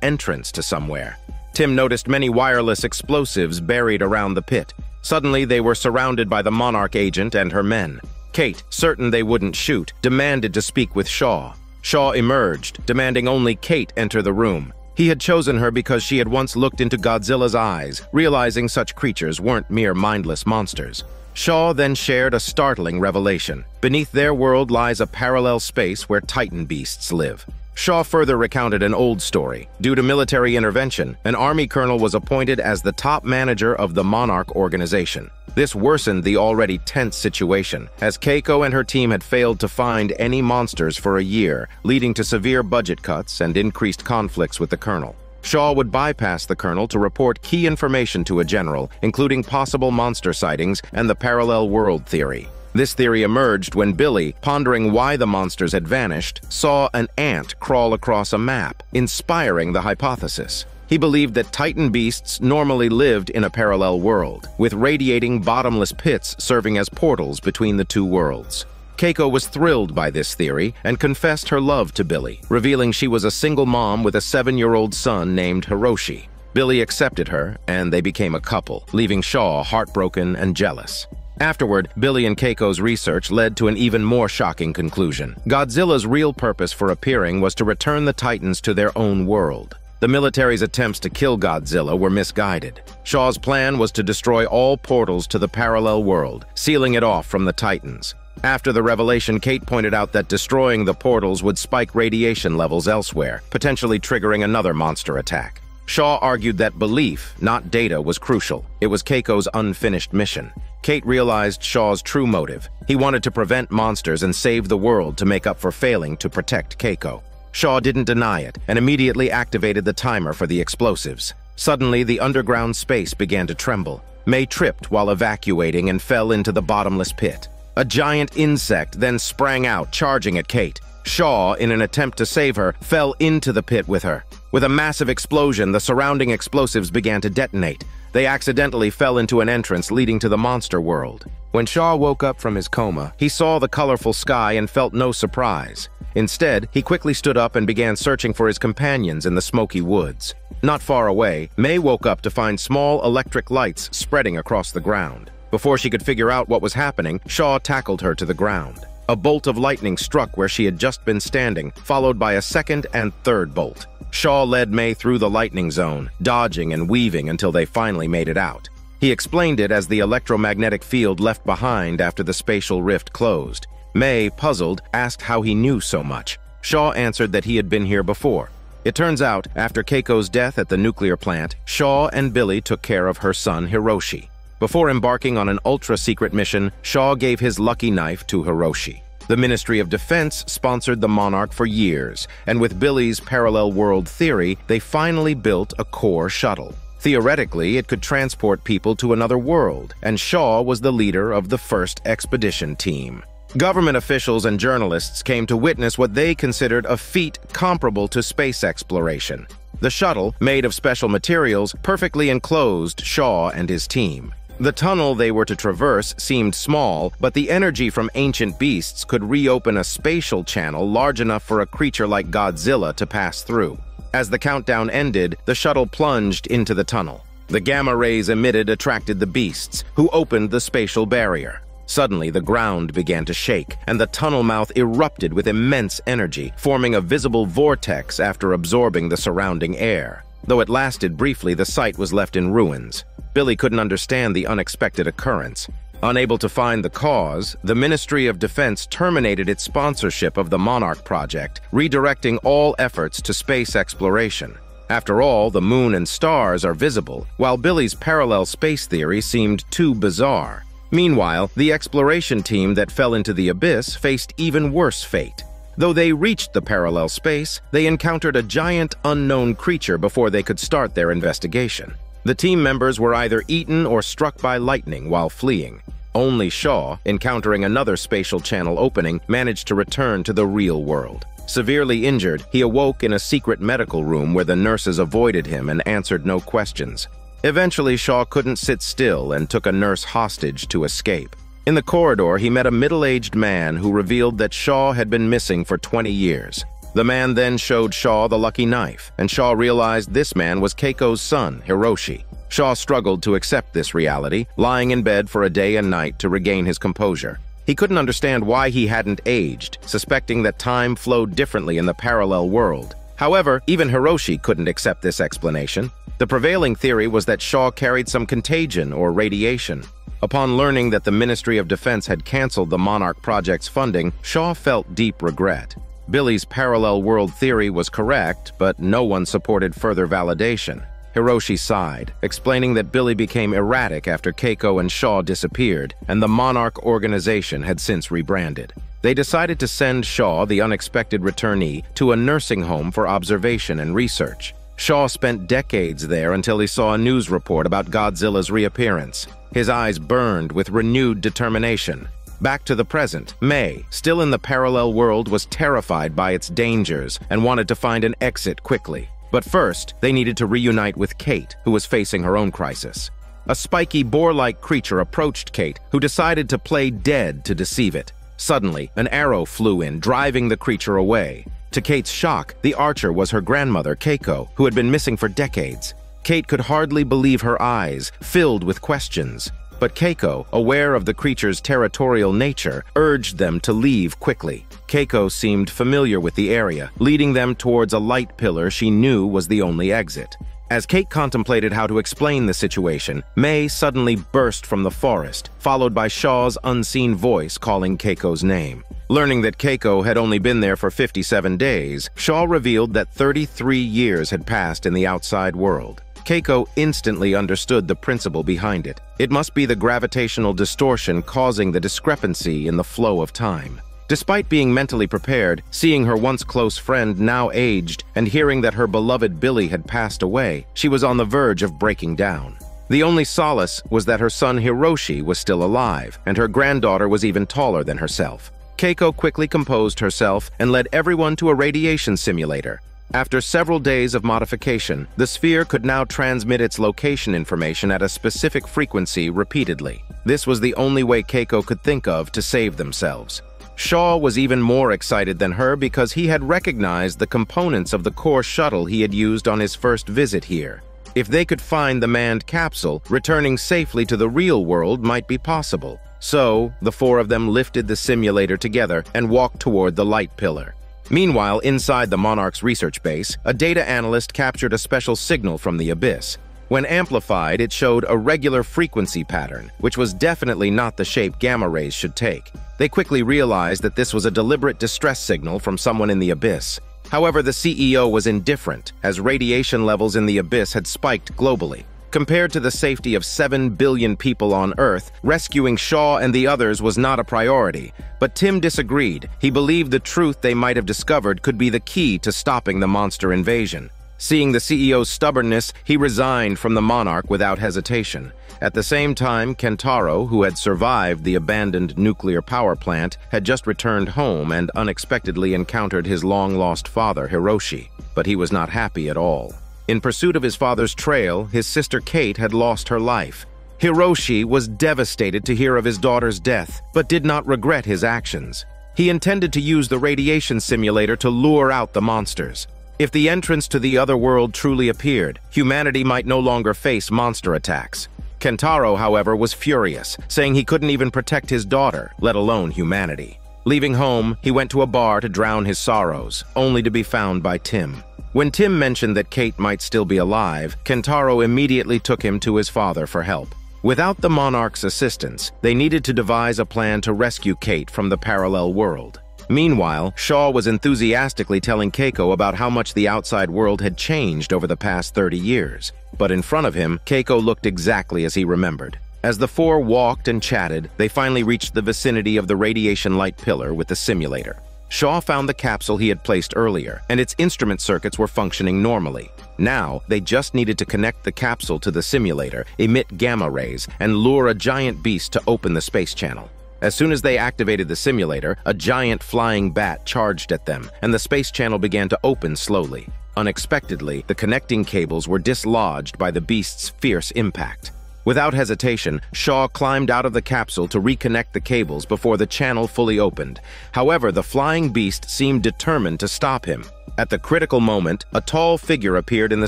entrance to somewhere. Tim noticed many wireless explosives buried around the pit. Suddenly, they were surrounded by the Monarch agent and her men. Kate, certain they wouldn't shoot, demanded to speak with Shaw. Shaw emerged, demanding only Kate enter the room. He had chosen her because she had once looked into Godzilla's eyes, realizing such creatures weren't mere mindless monsters. Shaw then shared a startling revelation. Beneath their world lies a parallel space where Titan beasts live. Shaw further recounted an old story. Due to military intervention, an army colonel was appointed as the top manager of the Monarch organization. This worsened the already tense situation, as Keiko and her team had failed to find any monsters for a year, leading to severe budget cuts and increased conflicts with the colonel. Shaw would bypass the colonel to report key information to a general, including possible monster sightings and the parallel world theory. This theory emerged when Billy, pondering why the monsters had vanished, saw an ant crawl across a map, inspiring the hypothesis. He believed that Titan beasts normally lived in a parallel world, with radiating bottomless pits serving as portals between the two worlds. Keiko was thrilled by this theory and confessed her love to Billy, revealing she was a single mom with a 7-year-old son named Hiroshi. Billy accepted her, and they became a couple, leaving Shaw heartbroken and jealous. Afterward, Billy and Keiko's research led to an even more shocking conclusion. Godzilla's real purpose for appearing was to return the Titans to their own world. The military's attempts to kill Godzilla were misguided. Shaw's plan was to destroy all portals to the parallel world, sealing it off from the Titans. After the revelation, Kate pointed out that destroying the portals would spike radiation levels elsewhere, potentially triggering another monster attack. Shaw argued that belief, not data, was crucial. It was Keiko's unfinished mission. Kate realized Shaw's true motive. He wanted to prevent monsters and save the world to make up for failing to protect Keiko. Shaw didn't deny it and immediately activated the timer for the explosives. Suddenly, the underground space began to tremble. May tripped while evacuating and fell into the bottomless pit. A giant insect then sprang out, charging at Kate. Shaw, in an attempt to save her, fell into the pit with her. With a massive explosion, the surrounding explosives began to detonate. They accidentally fell into an entrance leading to the monster world. When Shaw woke up from his coma, he saw the colorful sky and felt no surprise. Instead, he quickly stood up and began searching for his companions in the smoky woods. Not far away, May woke up to find small electric lights spreading across the ground. Before she could figure out what was happening, Shaw tackled her to the ground. A bolt of lightning struck where she had just been standing, followed by a second and third bolt. Shaw led May through the lightning zone, dodging and weaving until they finally made it out. He explained it as the electromagnetic field left behind after the spatial rift closed. May, puzzled, asked how he knew so much. Shaw answered that he had been here before. It turns out, after Keiko's death at the nuclear plant, Shaw and Billy took care of her son Hiroshi. Before embarking on an ultra-secret mission, Shaw gave his lucky knife to Hiroshi. The Ministry of Defense sponsored the Monarch for years, and with Billy's parallel world theory, they finally built a core shuttle. Theoretically, it could transport people to another world, and Shaw was the leader of the first expedition team. Government officials and journalists came to witness what they considered a feat comparable to space exploration. The shuttle, made of special materials, perfectly enclosed Shaw and his team. The tunnel they were to traverse seemed small, but the energy from ancient beasts could reopen a spatial channel large enough for a creature like Godzilla to pass through. As the countdown ended, the shuttle plunged into the tunnel. The gamma rays emitted attracted the beasts, who opened the spatial barrier. Suddenly, the ground began to shake, and the tunnel mouth erupted with immense energy, forming a visible vortex after absorbing the surrounding air. Though it lasted briefly, the site was left in ruins. Billy couldn't understand the unexpected occurrence. Unable to find the cause, the Ministry of Defense terminated its sponsorship of the Monarch project, redirecting all efforts to space exploration. After all, the moon and stars are visible, while Billy's parallel space theory seemed too bizarre. Meanwhile, the exploration team that fell into the abyss faced even worse fate. Though they reached the parallel space, they encountered a giant unknown creature before they could start their investigation. The team members were either eaten or struck by lightning while fleeing. Only Shaw, encountering another spatial channel opening, managed to return to the real world. Severely injured, he awoke in a secret medical room where the nurses avoided him and answered no questions. Eventually, Shaw couldn't sit still and took a nurse hostage to escape. In the corridor, he met a middle-aged man who revealed that Shaw had been missing for 20 years. The man then showed Shaw the lucky knife, and Shaw realized this man was Keiko's son, Hiroshi. Shaw struggled to accept this reality, lying in bed for a day and night to regain his composure. He couldn't understand why he hadn't aged, suspecting that time flowed differently in the parallel world. However, even Hiroshi couldn't accept this explanation. The prevailing theory was that Shaw carried some contagion or radiation. Upon learning that the Ministry of Defense had canceled the Monarch project's funding, Shaw felt deep regret. Billy's parallel world theory was correct, but no one supported further validation. Hiroshi sighed, explaining that Billy became erratic after Keiko and Shaw disappeared, and the Monarch organization had since rebranded. They decided to send Shaw, the unexpected returnee, to a nursing home for observation and research. Shaw spent decades there until he saw a news report about Godzilla's reappearance. His eyes burned with renewed determination. Back to the present, May, still in the parallel world, was terrified by its dangers and wanted to find an exit quickly. But first, they needed to reunite with Kate, who was facing her own crisis. A spiky boar-like creature approached Kate, who decided to play dead to deceive it. Suddenly, an arrow flew in, driving the creature away. To Kate's shock, the archer was her grandmother, Keiko, who had been missing for decades. Kate could hardly believe her eyes, filled with questions. But Keiko, aware of the creature's territorial nature, urged them to leave quickly. Keiko seemed familiar with the area, leading them towards a light pillar she knew was the only exit. As Kate contemplated how to explain the situation, May suddenly burst from the forest, followed by Shaw's unseen voice calling Keiko's name. Learning that Keiko had only been there for 57 days, Shaw revealed that 33 years had passed in the outside world. Keiko instantly understood the principle behind it. It must be the gravitational distortion causing the discrepancy in the flow of time. Despite being mentally prepared, seeing her once close friend now aged, and hearing that her beloved Billy had passed away, she was on the verge of breaking down. The only solace was that her son Hiroshi was still alive, and her granddaughter was even taller than herself. Keiko quickly composed herself and led everyone to a radiation simulator. After several days of modification, the sphere could now transmit its location information at a specific frequency repeatedly. This was the only way Keiko could think of to save themselves. Shaw was even more excited than her because he had recognized the components of the core shuttle he had used on his first visit here. If they could find the manned capsule, returning safely to the real world might be possible. So, the four of them lifted the simulator together and walked toward the light pillar. Meanwhile, inside the Monarch's research base, a data analyst captured a special signal from the abyss. When amplified, it showed a regular frequency pattern, which was definitely not the shape gamma rays should take. They quickly realized that this was a deliberate distress signal from someone in the abyss. However, the CEO was indifferent, as radiation levels in the abyss had spiked globally. Compared to the safety of 7 billion people on Earth, rescuing Shaw and the others was not a priority. But Tim disagreed. He believed the truth they might have discovered could be the key to stopping the monster invasion. Seeing the CEO's stubbornness, he resigned from the Monarch without hesitation. At the same time, Kentaro, who had survived the abandoned nuclear power plant, had just returned home and unexpectedly encountered his long-lost father, Hiroshi. But he was not happy at all. In pursuit of his father's trail, his sister Kate had lost her life. Hiroshi was devastated to hear of his daughter's death, but did not regret his actions. He intended to use the radiation simulator to lure out the monsters. If the entrance to the other world truly appeared, humanity might no longer face monster attacks. Kentaro, however, was furious, saying he couldn't even protect his daughter, let alone humanity. Leaving home, he went to a bar to drown his sorrows, only to be found by Tim. When Tim mentioned that Kate might still be alive, Kentaro immediately took him to his father for help. Without the Monarch's assistance, they needed to devise a plan to rescue Kate from the parallel world. Meanwhile, Shaw was enthusiastically telling Keiko about how much the outside world had changed over the past 30 years. But in front of him, Keiko looked exactly as he remembered. As the four walked and chatted, they finally reached the vicinity of the radiation light pillar with the simulator. Shaw found the capsule he had placed earlier, and its instrument circuits were functioning normally. Now, they just needed to connect the capsule to the simulator, emit gamma rays, and lure a giant beast to open the space channel. As soon as they activated the simulator, a giant flying bat charged at them, and the space channel began to open slowly. Unexpectedly, the connecting cables were dislodged by the beast's fierce impact. Without hesitation, Shaw climbed out of the capsule to reconnect the cables before the channel fully opened. However, the flying beast seemed determined to stop him. At the critical moment, a tall figure appeared in the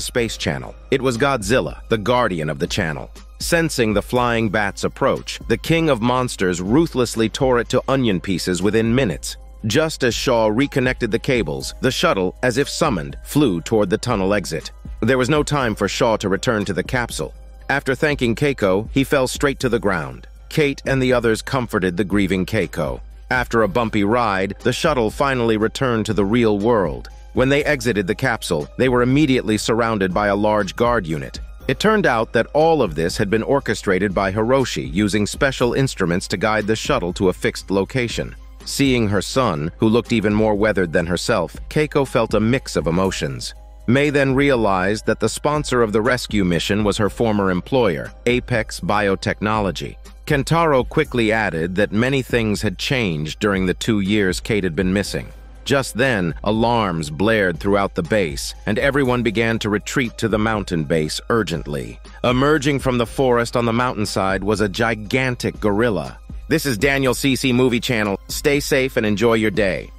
space channel. It was Godzilla, the guardian of the channel. Sensing the flying bat's approach, the king of monsters ruthlessly tore it to onion pieces within minutes. Just as Shaw reconnected the cables, the shuttle, as if summoned, flew toward the tunnel exit. There was no time for Shaw to return to the capsule. After thanking Keiko, he fell straight to the ground. Kate and the others comforted the grieving Keiko. After a bumpy ride, the shuttle finally returned to the real world. When they exited the capsule, they were immediately surrounded by a large guard unit. It turned out that all of this had been orchestrated by Hiroshi using special instruments to guide the shuttle to a fixed location. Seeing her son, who looked even more weathered than herself, Keiko felt a mix of emotions. May then realized that the sponsor of the rescue mission was her former employer, Apex Biotechnology. Kentaro quickly added that many things had changed during the 2 years Kate had been missing. Just then, alarms blared throughout the base, and everyone began to retreat to the mountain base urgently. Emerging from the forest on the mountainside was a gigantic gorilla. This is Daniel CC Movie Channel. Stay safe and enjoy your day.